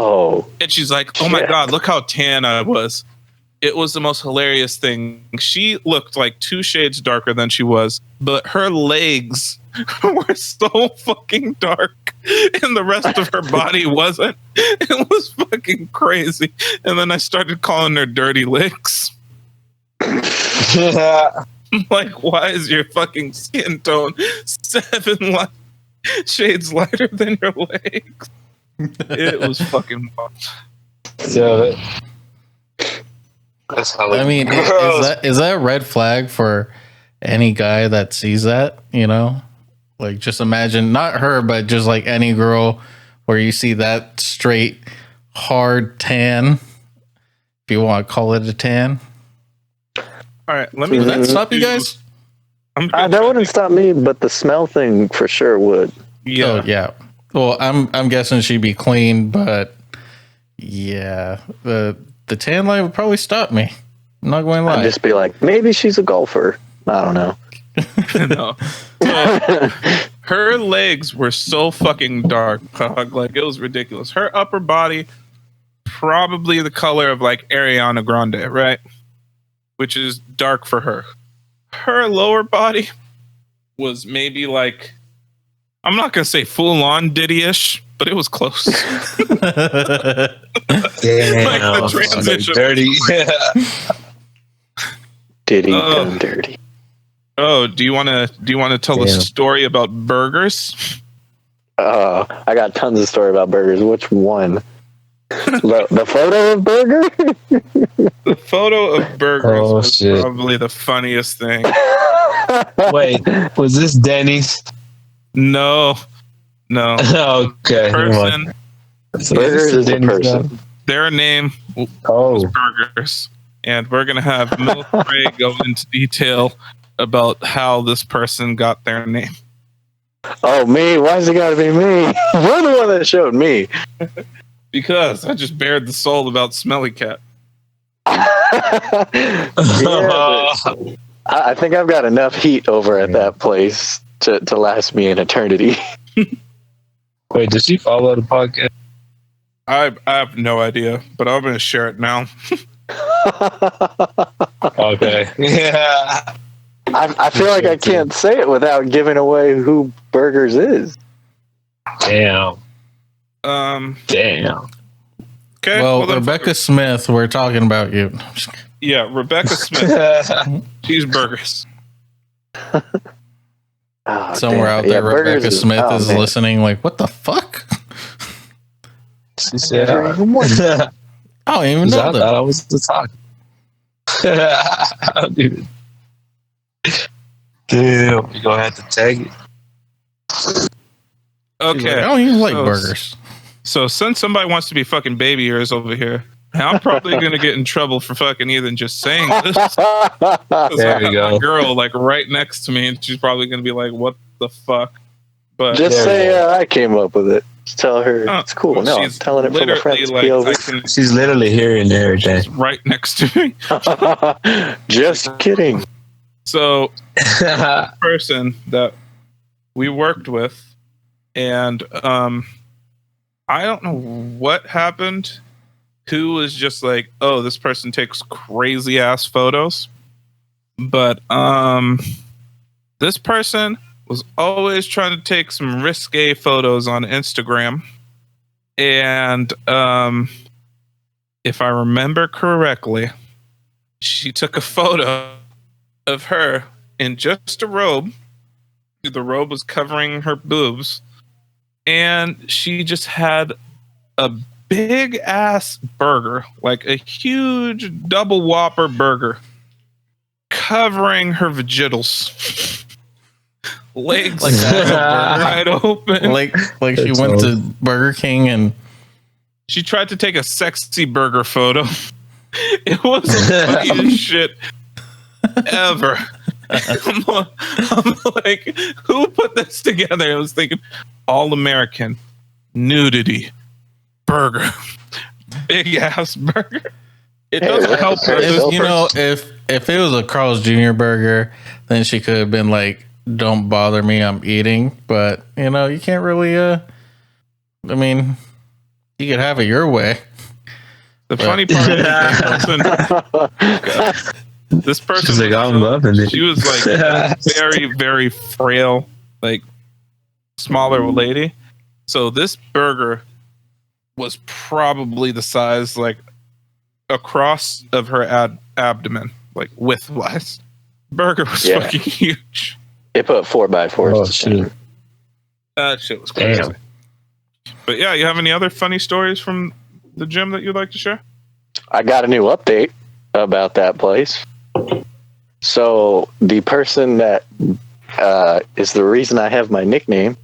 S4: And she's like, oh my God, look how tan I was. It was the most hilarious thing. She looked like 2 shades darker than she was, but her legs were so fucking dark and the rest of her body wasn't. It was fucking crazy. And then I started calling her dirty licks. Like, why is your fucking skin tone 7 shades lighter than your legs? It was fucking wild.
S1: So that's how
S2: I mean, is that a red flag for any guy that sees that? You know, like just imagine not her, but just like any girl where you see that straight, hard tan. If you want to call it a tan.
S4: All right, let me.
S2: Does that stop you guys?
S3: That wouldn't stop me, but the smell thing for sure would.
S4: Yeah,
S2: oh, yeah. Well, I'm guessing she'd be clean, but yeah, the tan line would probably stop me. I'm not going to lie.
S3: I'd just be like, maybe she's a golfer. I don't know.
S4: No. So, her legs were so fucking dark, like it was ridiculous. Her upper body, probably the color of like Ariana Grande, right? Which is dark for her. Her lower body was maybe like, I'm not gonna say full on Diddy-ish, but it was close.
S1: Damn,
S4: like the transition.
S1: Dirty.
S3: Diddy done dirty.
S4: Oh, do you want to tell a story about burgers?
S3: I got tons of story about burgers. Which one? the photo of burger?
S4: The photo of burgers was probably the funniest thing.
S1: Wait, was this Denny's?
S4: No.
S1: Okay.
S4: Person.
S3: Burgers is a person.
S4: Their name was Burgers. And we're going to have MILF Ray go into detail about how this person got their name.
S3: Oh, me? Why's it got to be me? You're the one that showed me.
S4: Because I just bared the soul about Smelly Cat.
S3: I think I've got enough heat over at that place to last me an eternity.
S1: Wait, does she follow the podcast?
S4: I have no idea, but I'm gonna share it now.
S1: Okay. Yeah.
S3: I feel like I can't say it without giving away who Burgers is.
S1: Damn.
S4: Damn. Okay.
S2: Well, Rebecca Smith, we're talking about you.
S4: Yeah, Rebecca Smith. She's Burgers.
S2: Somewhere out there, Rebecca Smith is listening. Like, what the fuck?
S1: She said,
S2: I don't even know.
S1: I thought I was the talk. Damn, you gonna have to tag it.
S4: Okay.
S2: Like, I don't even like burgers.
S4: So since somebody wants to be fucking baby ears over here, I'm probably gonna get in trouble for fucking even just saying this.
S1: There you go.
S4: A girl like right next to me, and she's probably gonna be like, "What the fuck?" But
S3: just say I came up with it. Just tell her it's cool. No, I'm telling it from a friend's POV.
S1: She's literally hearing everything.
S4: She's right next to me.
S3: Just kidding.
S4: So, person that we worked with, and I don't know what happened. Who was just like, oh, this person takes crazy ass photos, but this person was always trying to take some risque photos on Instagram, and if I remember correctly, she took a photo of her in just a robe. The robe was covering her boobs, and she just had a big ass burger, like a huge double Whopper burger, covering her vagittals. Legs
S2: like
S4: wide open.
S2: Like she went to Burger King and
S4: she tried to take a sexy burger photo. It was the funniest shit ever. I'm like, who put this together? I was thinking, all American nudity burger, big ass burger. It doesn't help her.
S2: You know, if it was a Carl's Jr. burger, then she could have been like, "Don't bother me, I'm eating." But you know, you can't really. I mean, you could have it your way.
S4: The funny part is this person.
S1: She's like, I'm loving it.
S4: She was like a very, very frail, like smaller lady. So this burger was probably the size like across of her abdomen, like width-wise. Burger was fucking huge.
S3: It put 4x4s.
S1: Oh, shit.
S4: That shit was crazy.
S1: Damn.
S4: But yeah, you have any other funny stories from the gym that you'd like to share?
S3: I got a new update about that place. So the person that is the reason I have my nickname,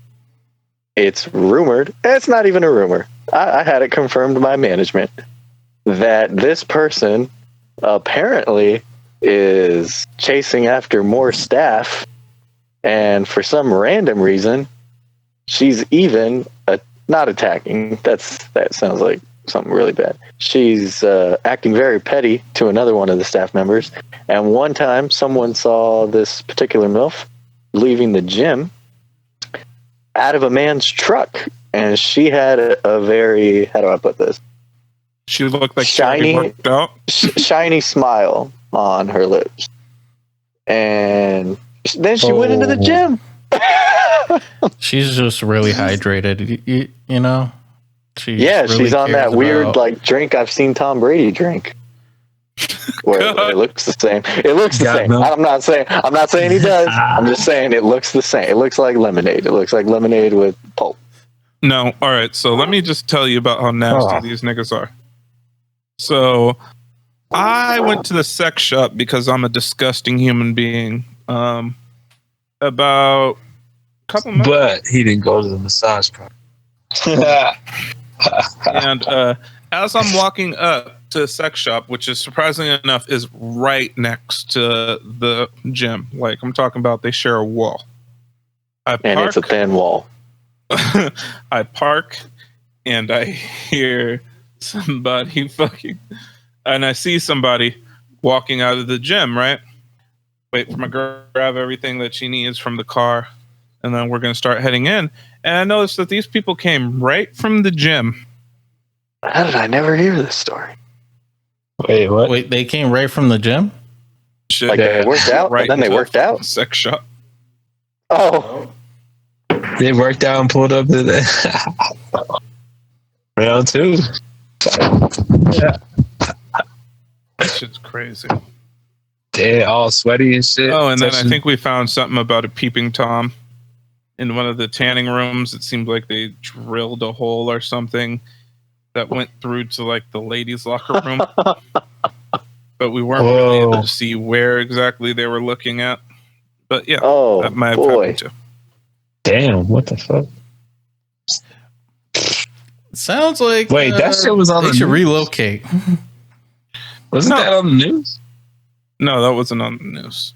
S3: it's rumored. It's not even a rumor. I had it confirmed by management that this person apparently is chasing after more staff, and for some random reason, she's even not attacking. That sounds like something really bad. She's acting very petty to another one of the staff members. And one time, someone saw this particular MILF leaving the gym out of a man's truck, and she had a very, how do I put this?
S4: She looked like
S3: shiny,
S4: worked out.
S3: Shiny smile on her lips, and then she went into the gym.
S2: She's just really hydrated, you know.
S3: She's on that weird like drink I've seen Tom Brady drink, where it looks the same. It looks the same. I'm not saying he does. I'm just saying it looks the same. It looks like lemonade. It looks like lemonade with pulp.
S4: No, all right. So let me just tell you about how nasty these niggas are. So I went to the sex shop because I'm a disgusting human being. About a couple months.
S1: But he didn't go to the massage parlor.
S4: And as I'm walking up to the sex shop, which is surprisingly enough is right next to the gym. Like I'm talking about, they share a wall.
S3: And it's a thin wall.
S4: I park and I hear somebody fucking, and I see somebody walking out of the gym, right? Wait for my girl to grab everything that she needs from the car. and then we're going to start heading in. And I noticed that these people came right from the gym.
S3: How did I never hear this story?
S1: Wait, what?
S2: Wait, they came right from the gym?
S4: Shit,
S3: Like they worked out,
S4: right
S3: and then they
S4: into
S3: worked
S4: a
S3: out?
S4: sex shop.
S3: Oh.
S1: They worked out and pulled up to the round 2. Yeah.
S4: That shit's crazy.
S1: They're all sweaty and shit.
S4: Oh, and then I think we found something about a peeping Tom in one of the tanning rooms. It seemed like they drilled a hole or something that went through to like the ladies' locker room. But we weren't really able to see where exactly they were looking at. But yeah, that might have happened too.
S1: Damn, what the fuck?
S2: Sounds like
S1: wait, that shit was on
S2: they
S1: the
S2: should
S1: news?
S2: relocate.
S1: Wasn't that on the news?
S4: No, that wasn't on the news.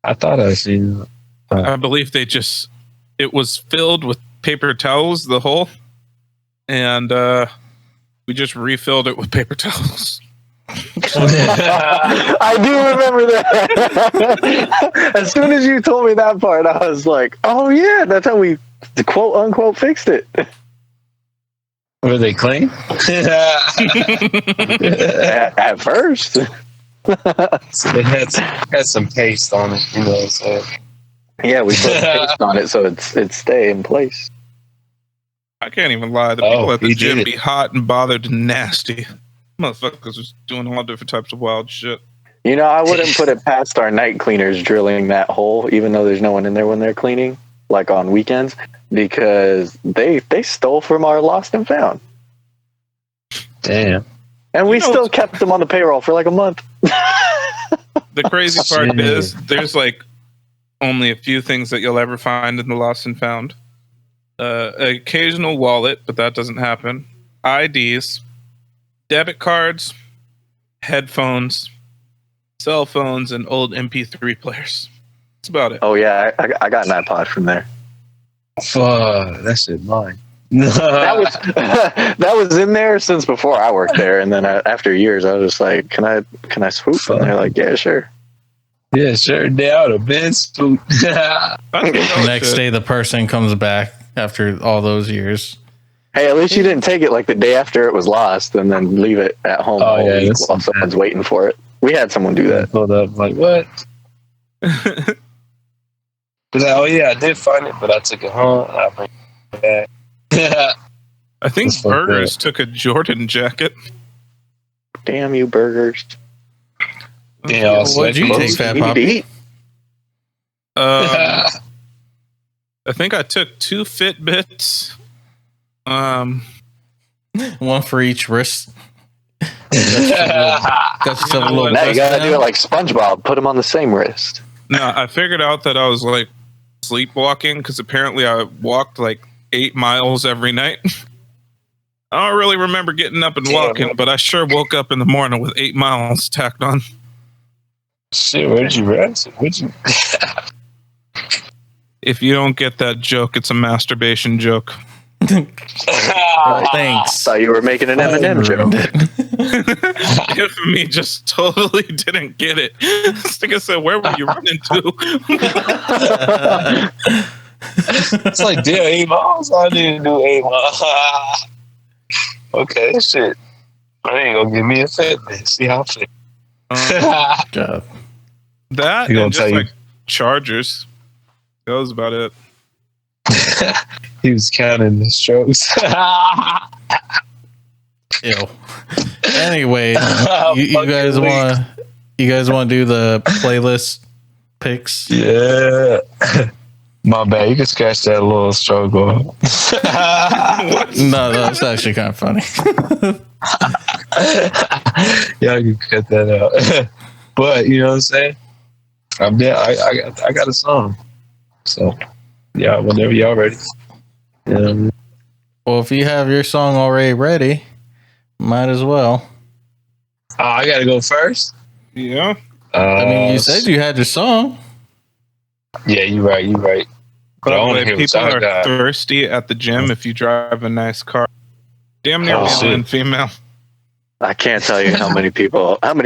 S1: I thought I seen it.
S4: I believe it was filled with paper towels, the hole, and we just refilled it with paper towels.
S3: I do remember that. As soon as you told me that part, I was like, oh yeah, that's how we quote unquote fixed it.
S1: Were they clean?
S3: at first.
S1: So they had some paste on it, you know. So
S3: Yeah, we put paste on it so it stay in place.
S4: I can't even lie. The people at the gym be hot and bothered and nasty. Motherfuckers was doing all different types of wild shit.
S3: You know, I wouldn't put it past our night cleaners drilling that hole, even though there's no one in there when they're cleaning, like on weekends, because they stole from our lost and found.
S1: Damn.
S3: And we still kept them on the payroll for like a month.
S4: The crazy part is there's like only a few things that you'll ever find in the lost and found. Occasional wallet, but that doesn't happen. IDs, debit cards, headphones, cell phones, and old MP3 players. That's about it.
S3: Oh yeah, I got an iPod from there.
S1: Fuck, that shit mine.
S3: that was in there since before I worked there, and then after years, I was just like, "Can I swoop?" And they're like, "Yeah, sure."
S1: Yeah, sure. They out of bed swoop.
S2: Next day, the person comes back after all those years.
S3: Hey, at least you didn't take it like the day after it was lost and then leave it at home all week while someone's waiting for it. We had someone do that.
S1: Hold up, like what? Oh yeah, I did find it, but I took it home. I bring it back.
S4: I think Burgers took a Jordan jacket.
S3: Damn you, Burgers!
S1: Yeah,
S2: what did you take, Fat Papi?
S4: I think I took 2 Fitbits.
S2: One for each wrist. Got yourself a little.
S3: Now you gotta do it like SpongeBob. Put them on the same wrist.
S4: No, I figured out that I was like sleepwalking because apparently I walked like 8 miles every night. I don't really remember getting up and walking, but I sure woke up in the morning with 8 miles tacked on.
S1: Shit, where'd you rest?
S4: If you don't get that joke, it's a masturbation joke.
S2: Thanks.
S3: Thought you were making an Eminem joke.
S4: Infamy just totally didn't get it. This nigga said, "Where were you running to?"
S1: It's like, damn, 8 miles? I didn't do 8 miles. Okay, shit. I ain't gonna give me a Fitbit. See how I feel.
S2: God.
S4: That and just like chargers. That was about it.
S1: He was counting the strokes.
S2: Ew. Anyway, you guys want to do the playlist picks?
S1: Yeah. My bad. You can scratch that little stroke off.
S2: No, that's actually kind of funny.
S1: Yeah, you can cut that out. But you know what I'm saying? I'm there. I got a song. So yeah, whenever y'all ready.
S2: Well, if you have your song already ready, might as well.
S1: I gotta go first.
S4: Yeah.
S2: I mean, you said you had your song.
S1: Yeah, you're right.
S4: But I way, people are thirsty at the gym if you drive a nice car. Damn near male and female.
S3: I can't tell you how many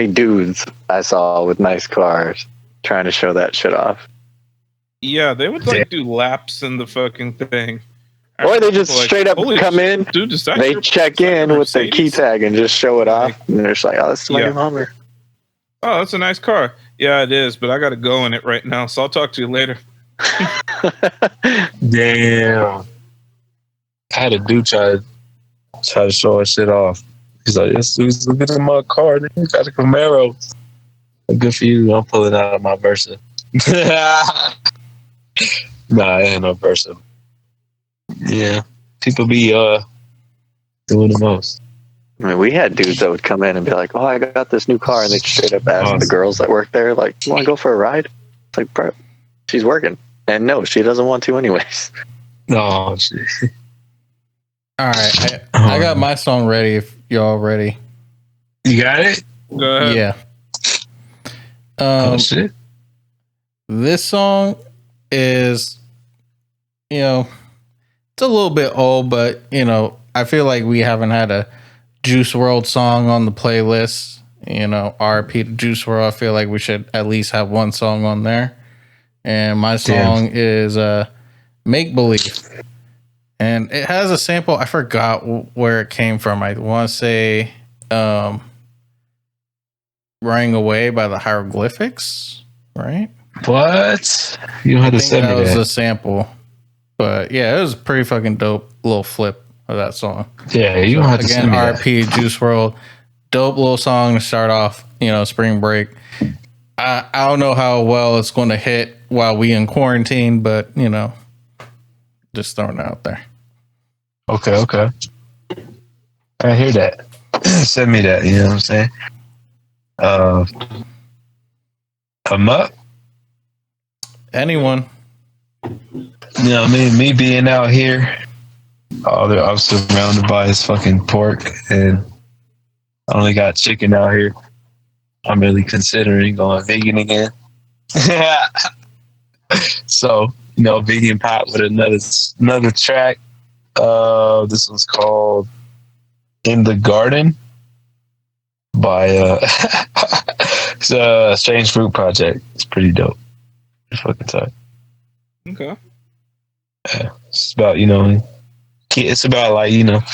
S3: dudes I saw with nice cars trying to show that shit off.
S4: Yeah, they would like do laps in the fucking thing.
S3: Or they just straight up come in,
S4: dude,
S3: they check in with their key tag and just show it off. And they're just like, oh, this is my new Hummer.
S4: Oh, that's a nice car. Yeah, it is, but I got to go in it right now, so I'll talk to you later.
S1: Damn. I had a dude try to show us shit off. He's like, yes, look at my car. They got a Camaro. Good for you. I'm pulling out of my Versa. Nah, it ain't no Versa. Yeah. People be doing the most.
S3: I mean, we had dudes that would come in and be like, oh, I got this new car. And they straight up ask the girls that work there, like, you want to go for a ride? It's like, bro, she's working. And no, she doesn't want to anyways.
S1: Oh, shit.
S2: All right. I got my song ready if y'all ready.
S1: You got it?
S4: Go ahead.
S2: Yeah.
S1: Oh, shit.
S2: This song is, it's a little bit old, but, I feel like we haven't had a Juice WRLD song on the playlist. RP to Juice WRLD. I feel like we should at least have one song on there. And my song is Make Believe. And it has a sample. I forgot where it came from. I want to say Running Away by the Hieroglyphics, right?
S1: What? You don't have to send me
S2: that.
S1: That
S2: was a sample. But yeah, it was a pretty fucking dope little flip of that song.
S1: Yeah, you don't have to send me
S2: RP, Juice WRLD. Dope little song to start off, spring break. I don't know how well it's going to hit while we in quarantine, but, just throwing it out there.
S1: Okay. I hear that. Send me that, you know what I'm saying? Come up?
S2: Anyone.
S1: Me being out here, I'm surrounded by this fucking pork, and I only got chicken out here. I'm really considering going vegan again. So, vegan pop with another track. This one's called In the Garden by it's a Strange Fruit Project. It's pretty dope. It's fucking tight.
S4: Okay.
S1: Yeah, it's about, it's about like,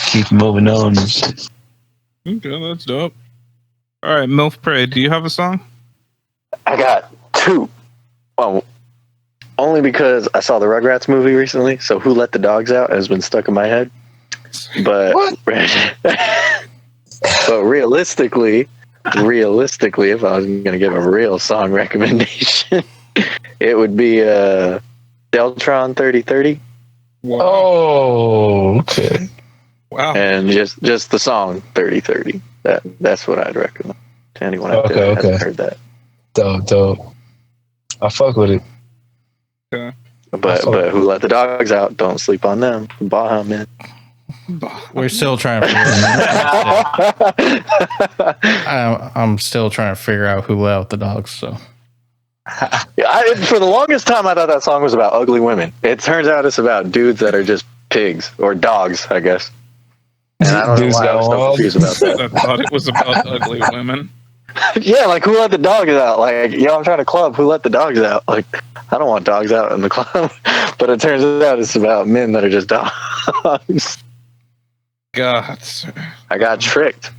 S1: keep moving on and shit.
S4: Okay, that's dope. All right, MILF Prey, do you have a song?
S3: I got two. Well, only because I saw the Rugrats movie recently, so Who Let the Dogs Out has been stuck in my head. But but realistically, if I was going to give a real song recommendation, it would be Deltron 3030.
S4: Wow.
S1: Oh, okay.
S4: Wow.
S3: And just the song 3030. That's what I'd recommend to anyone out there that hasn't heard that.
S1: Dope. I fuck with it.
S4: Okay.
S3: But Who Let the Dogs Out? Don't sleep on them. Baja, man.
S2: We're still trying to figure it out. I'm still trying to figure out who let out the dogs. So,
S3: for the longest time, I thought that song was about ugly women. It turns out it's about dudes that are just pigs or dogs, I guess. And I don't know why I was so confused about that.
S4: I thought it was about ugly women.
S3: Yeah, like Who Let the Dogs Out? Like, I'm trying to club. Who let the dogs out? Like, I don't want dogs out in the club. But it turns out it's about men that are just dogs.
S4: God, sir.
S3: I got tricked.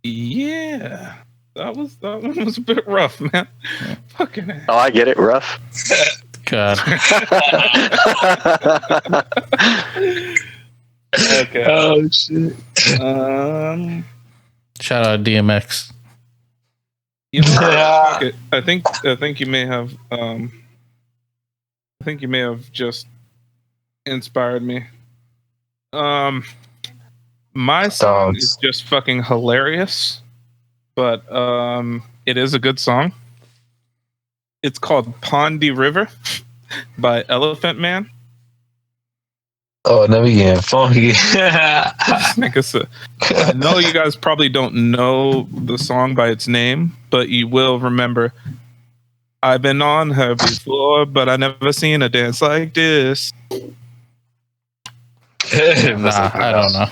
S4: Yeah, that one was a bit rough, man. Fucking ass.
S3: Oh, I get it. Rough.
S2: God.
S4: Okay.
S1: Oh shit.
S2: Shout out DMX.
S4: Fuck it. I think you may have just inspired me. My song is just fucking hilarious, but it is a good song. It's called Pondy River by Elephant Man.
S1: Oh, never again. Funky.
S4: I know you guys probably don't know the song by its name, but you will remember. I've been on her before, but I never seen a dance like this.
S2: I don't know.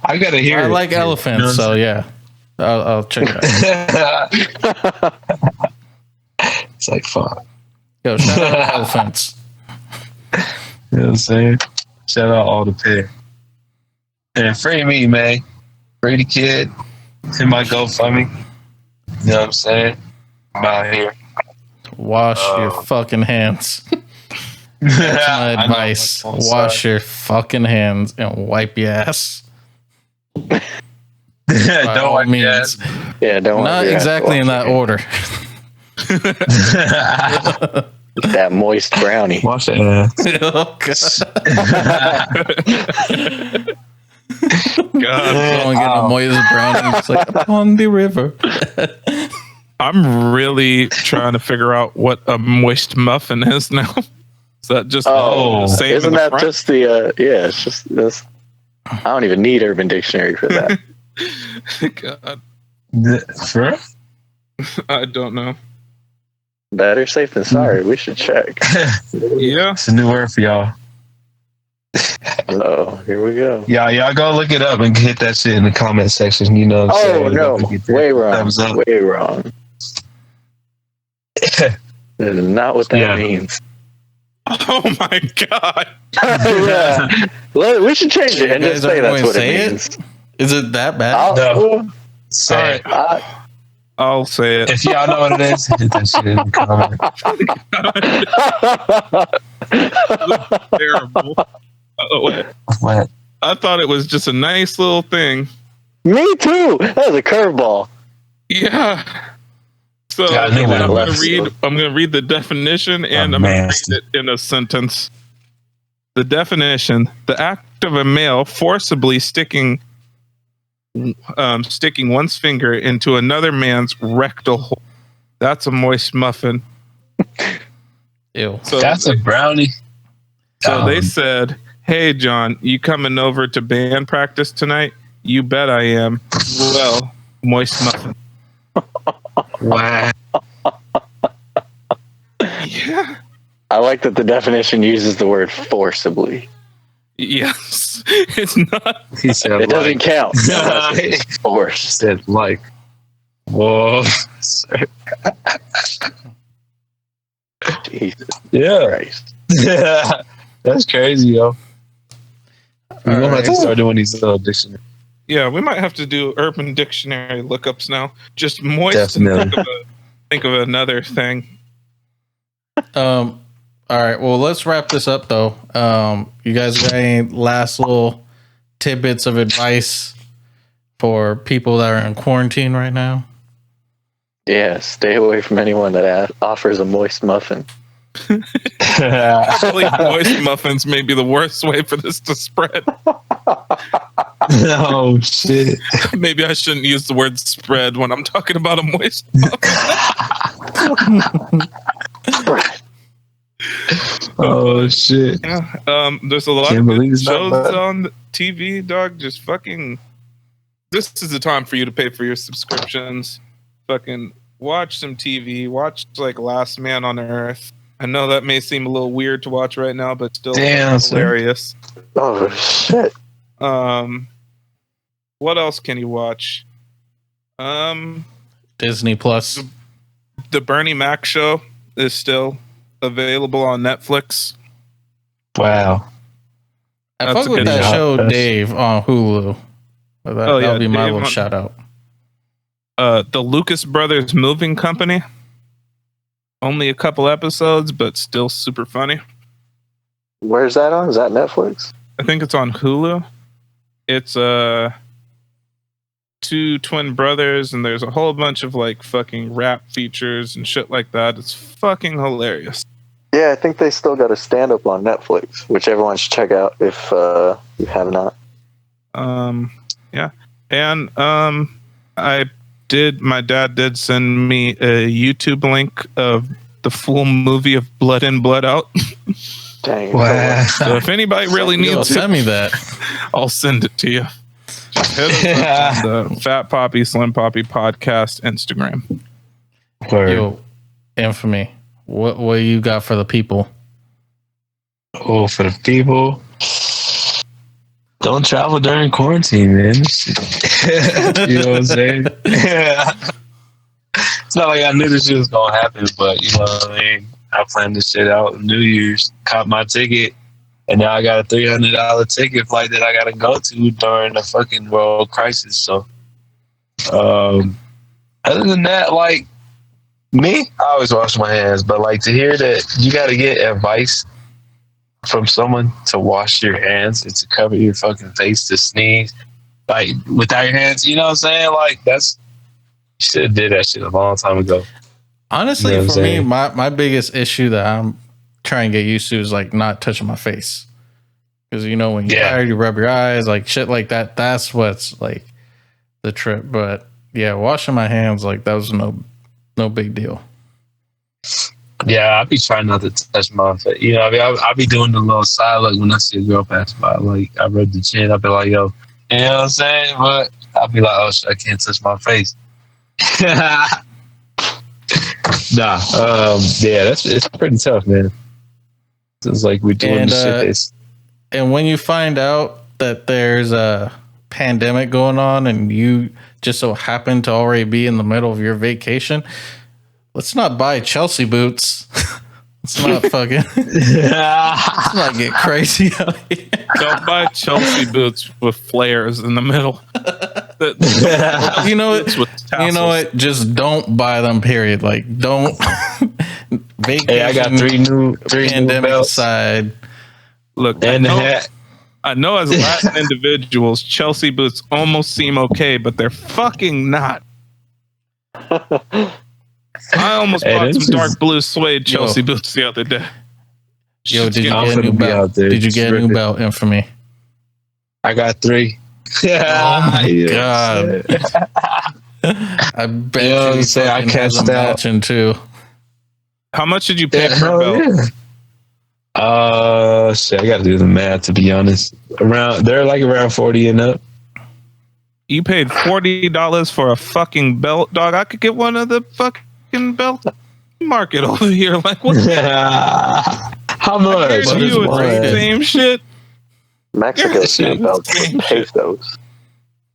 S1: I gotta hear it.
S2: I like elephants, so yeah. I'll check it out.
S1: like, fuck.
S2: Yo, shout out Elephants.
S1: You know what I'm saying? Shout out all the pay. And free me, man. Free the kid. Hit my GoFundMe. You know what I'm saying? I'm out here.
S2: Wash your fucking hands. That's my advice. Wash your fucking hands and wipe your ass.
S1: Don't wipe your ass.
S3: Yeah, don't.
S2: Not exactly in that order.
S3: That moist brownie.
S1: Wash your ass.
S2: Oh,
S4: God.
S2: Going get a moist brownie. It's like upon the river.
S4: I'm really trying to figure out what a moist muffin is now. Is that just the same?
S3: Isn't that just the? Yeah, it's just this. I don't even need Urban Dictionary for that.
S4: God,
S1: For?
S4: I don't know.
S3: Better safe than sorry. We should check.
S4: Yeah,
S1: It's a new word for y'all.
S3: Oh, here we go.
S1: Y'all go look it up and hit that shit in the comment section. You know what I'm saying?
S3: No, way wrong.
S1: Thumbs up.
S3: Way wrong. That is not what that means.
S4: Oh my God.
S3: Yeah. Well, we should change it and just say that's what it means.
S2: Is it that bad?
S1: No. Say it.
S4: I'll say it.
S1: If y'all know what it is, hit that shit in the comment.
S4: Terrible.
S1: What?
S4: I thought it was just a nice little thing.
S3: Me too. That was a curveball.
S4: Yeah. So
S1: Yeah, I knew
S4: I'm
S1: that
S4: gonna
S1: was.
S4: read the definition and I'm gonna read it in a sentence. The definition: the act of a male forcibly sticking one's finger into another man's rectal hole. That's a moist muffin.
S2: Ew.
S4: So
S1: That's a brownie.
S4: So they said, "Hey, John, you coming over to band practice tonight?" You bet I am. Well, moist muffin.
S1: Wow.
S4: Yeah.
S3: I like that the definition uses the word forcibly.
S4: Yes. It's not.
S1: He said
S3: It doesn't count. It's
S1: He
S3: force.
S1: said like. Whoa.
S3: Jesus
S1: Yeah.
S3: Christ.
S1: Yeah. That's crazy, yo. We're gonna have to
S2: Alright.
S1: start doing these little dictionaries.
S4: Yeah, we might have to do Urban Dictionary lookups now. Just moist.
S1: Definitely.
S4: Think of another thing.
S2: All right. Well, let's wrap this up though. You guys got any last little tidbits of advice for people that are in quarantine right now?
S3: Yeah, stay away from anyone that offers a moist muffin.
S4: Actually, moist muffins may be the worst way for this to spread.
S1: Oh shit.
S4: Maybe I shouldn't use the word spread when I'm talking about a moist muffin.
S1: Oh shit.
S4: Yeah. There's a lot
S1: Can't
S4: of
S1: believe
S4: good
S1: it's not
S4: shows
S1: bad.
S4: on the TV, dog. Just fucking. This is the time for you to pay for your subscriptions. Fucking watch some TV. Watch like Last Man on Earth. I know that may seem a little weird to watch right now, but still hilarious.
S3: Oh shit.
S4: What else can you watch?
S2: Disney Plus.
S4: The Bernie Mac show is still available on Netflix.
S1: Wow.
S2: I
S4: That's
S2: fuck
S4: a
S2: with
S4: good
S2: that
S1: job.
S2: show,
S1: That's-
S2: Dave, on Hulu. That'll be my
S4: Dave
S2: little
S4: on-
S2: shout out.
S4: The Lucas Brothers Moving Company. Only a couple episodes, but still super funny.
S3: Where's that on? Is that Netflix?
S4: I think it's on Hulu. It's two twin brothers, and there's a whole bunch of like fucking rap features and shit like that. It's fucking hilarious.
S3: Yeah, I think they still got a stand up on Netflix, which everyone should check out if you have not.
S4: Yeah. And my dad did send me a YouTube link of the full movie of Blood In, Blood Out.
S3: Dang.
S1: Wow.
S4: So if anybody really
S2: Yo,
S4: needs
S2: send
S4: it,
S2: me that.
S4: I'll send it to you. Just hit us up on the Fat Poppy Slim Poppy podcast Instagram.
S1: Word.
S2: Yo, Infamy. What you got for the people?
S1: Oh, for the people. Don't travel during quarantine, man. You know what I'm saying? It's not like I knew this shit was gonna happen, but you know what I mean. I planned this shit out. New Year's, caught my ticket, and now I got a $300 ticket flight that I gotta go to during the fucking world crisis. So, other than that, like me, I always wash my hands. But like to hear that you gotta get advice from someone to wash your hands and to cover your fucking face, to sneeze like without your hands, you know what I'm saying? Like that's, you should have did that shit a long time ago.
S2: Honestly,
S1: you know
S2: for me, my biggest issue that I'm trying to get used to is like not touching my face. Because you know when you're tired, you rub your eyes, like shit like that. That's what's like the trip. But yeah, washing my hands, like that was no big deal.
S1: Yeah, I be trying not to touch my face. You know, I mean, I be doing the little side look when I see a girl pass by. Like I rub the chin, I be like, yo, you know what I'm saying? But I'll be like, oh shit, I can't touch my face. Yeah, it's pretty tough, man. It's like we're doing the shit.
S2: And when you find out that there's a pandemic going on and you just so happen to already be in the middle of your vacation, let's not buy Chelsea boots. Let's not fucking. Let's not get crazy out here.
S4: Don't buy Chelsea boots with flares in the middle.
S2: You know what? You know what? Just don't buy them. Period. Like don't. Vacation.
S1: Hey, I got three new belts.
S2: Side.
S4: Look,
S1: and the hat.
S4: I know as Latin individuals, Chelsea boots almost seem okay, but they're fucking not. I almost bought some dark blue suede Chelsea boots the other day.
S2: Yo, did you get a new belt? Did you get a new belt, Infamy?
S1: I got 3.
S2: Oh my god! I bet you say I cashed out too.
S4: How much did you pay per belt?
S1: Shit, I gotta do the math to be honest. They're like around 40 and up.
S4: You paid $40 for a fucking belt, dog. I could get one of the fucking belt market over here. Like what?
S1: How much?
S4: You the same shit.
S3: Mexico's belts and pesos.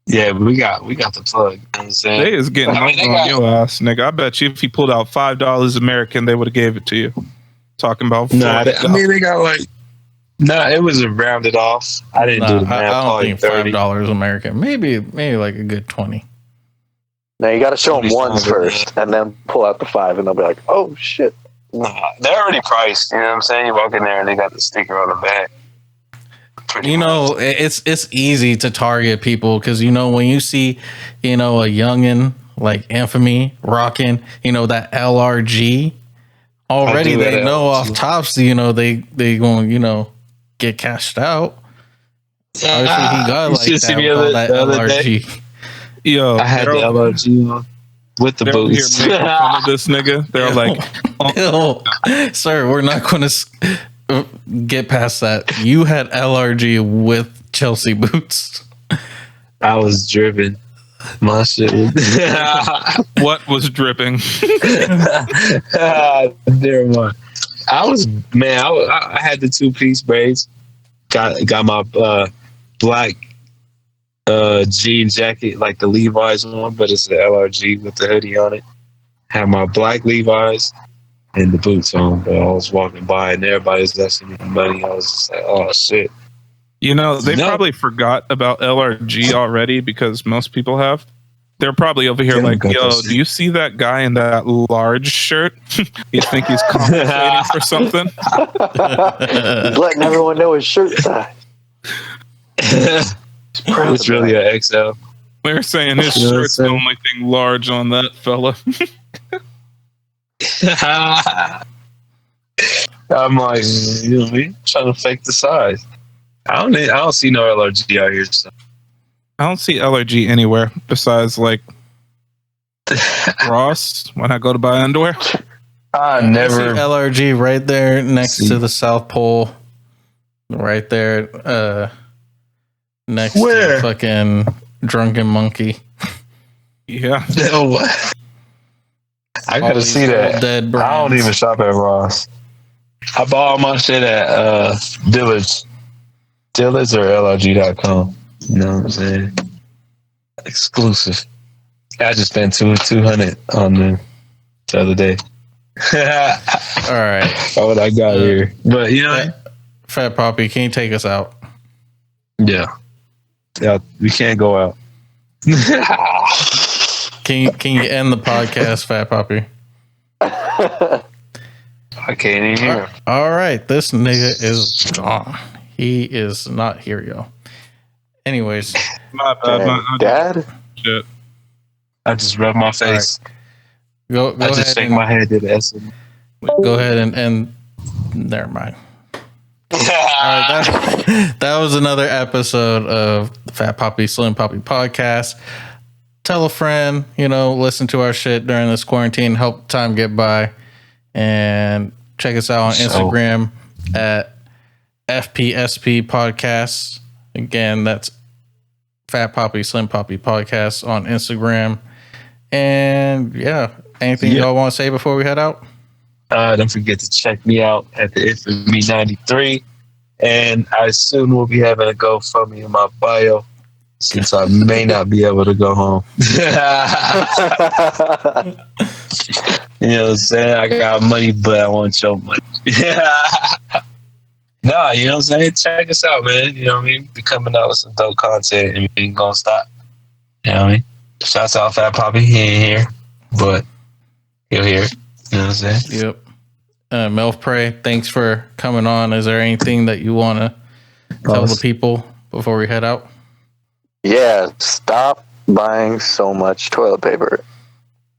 S1: Yeah, but we got the plug. You know what I'm saying?
S4: They is getting on your ass, nigga. I bet you if you pulled out $5 American, they would have gave it to you. Talking about
S1: they got like it was rounded off. I didn't do the math.
S2: I don't think $5 American. Maybe like a good 20.
S3: Now you got to show them ones first, and then pull out the 5, and they'll be like, "Oh shit!"
S1: Nah, they're already priced. You know what I'm saying? You walk in there and they got the sticker on the back.
S2: You know, it's easy to target people because you know when you see, you know, a youngin like Infamy rocking, you know, that LRG. Already they know off tops, you know, they going, you know, get cashed out. Obviously he got like that LRG.
S1: Day. Yo, I had the LRG with the boots.
S4: Here making fun of this nigga. They're like,
S2: sir, we're not going to get past that. You had LRG with Chelsea boots.
S1: I was driven. My shit was
S4: what was dripping?
S1: Never mind. I had the 2-piece braids. Got my black jean jacket, like the Levi's one, but it's the LRG with the hoodie on it. Had my black Levi's and the boots on, but I was walking by and everybody was asking me money. I was just like, oh shit.
S4: You know, they probably forgot about LRG already because most people have. They're probably over here like, yo, do you see that guy in that large shirt? You think he's compensating for something?
S3: He's letting everyone know his shirt size.
S1: It's really an XL.
S4: They're saying his shirt's the only thing large on that fella.
S1: I'm like, you know me, trying to fake the size. I don't see no LRG out here. So.
S4: I don't see LRG anywhere besides like Ross when I go to buy underwear.
S1: I never
S2: see LRG right there next to the South Pole. Right there, next to the fucking Drunken Monkey.
S4: Yeah.
S1: No. I gotta see that.
S2: Dead
S1: I don't even shop at Ross. I bought all my shit at Dillard's. Dillard's or LRG.com. You know what I'm saying? Exclusive. I just spent $200 on them. the other day.
S2: All right.
S1: What I got here. But, you know.
S2: Fat Papi, can you take us out?
S1: Yeah. Yeah, we can't go out.
S2: Can you end the podcast, Fat Papi?
S1: I can't even hear him.
S2: All right. This nigga is gone. He is not here, yo. Anyways.
S4: My bad.
S3: Dad?
S4: Shit.
S1: I just rubbed my face.
S2: Right. Go
S1: I just shake my head to the S.
S2: Go ahead and never mind. All right, that was another episode of the Fat Papi Slim Papi podcast. Tell a friend, listen to our shit during this quarantine, help time get by, and check us out on Instagram at FPSP Podcasts. Again, that's Fat Papi Slim Papi Podcast on Instagram. And yeah, anything y'all want to say before we head out?
S1: Don't forget to check me out at the Infamy 93. And I soon will be having a GoFundMe in my bio since I may not be able to go home. You know what I'm saying? I got money, but I want your money. Nah, you know what I'm saying? Check us out, man. You know what I mean? Be coming out with some dope content and we ain't gonna stop. You know what I mean? Shouts out Fat Papi. He ain't here, but he'll hear it. You know what I'm saying?
S2: Yep. MILF Prey, thanks for coming on. Is there anything that you want to tell the people before we head out?
S3: Yeah, stop buying so much toilet paper.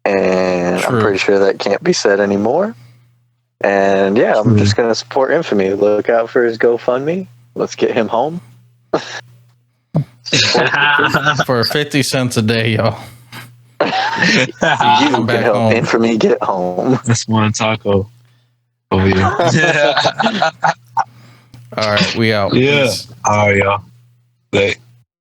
S3: And
S2: True.
S3: I'm pretty sure that can't be said anymore. And yeah, I'm just going to support Infamy. Look out for his GoFundMe. Let's get him home.
S2: For 50 cents a day, y'all.
S3: You can help
S2: home.
S3: Infamy get home.
S1: That's one taco over here.
S2: All right, we out.
S1: Yeah.
S2: Peace.
S1: All right, y'all. Thanks.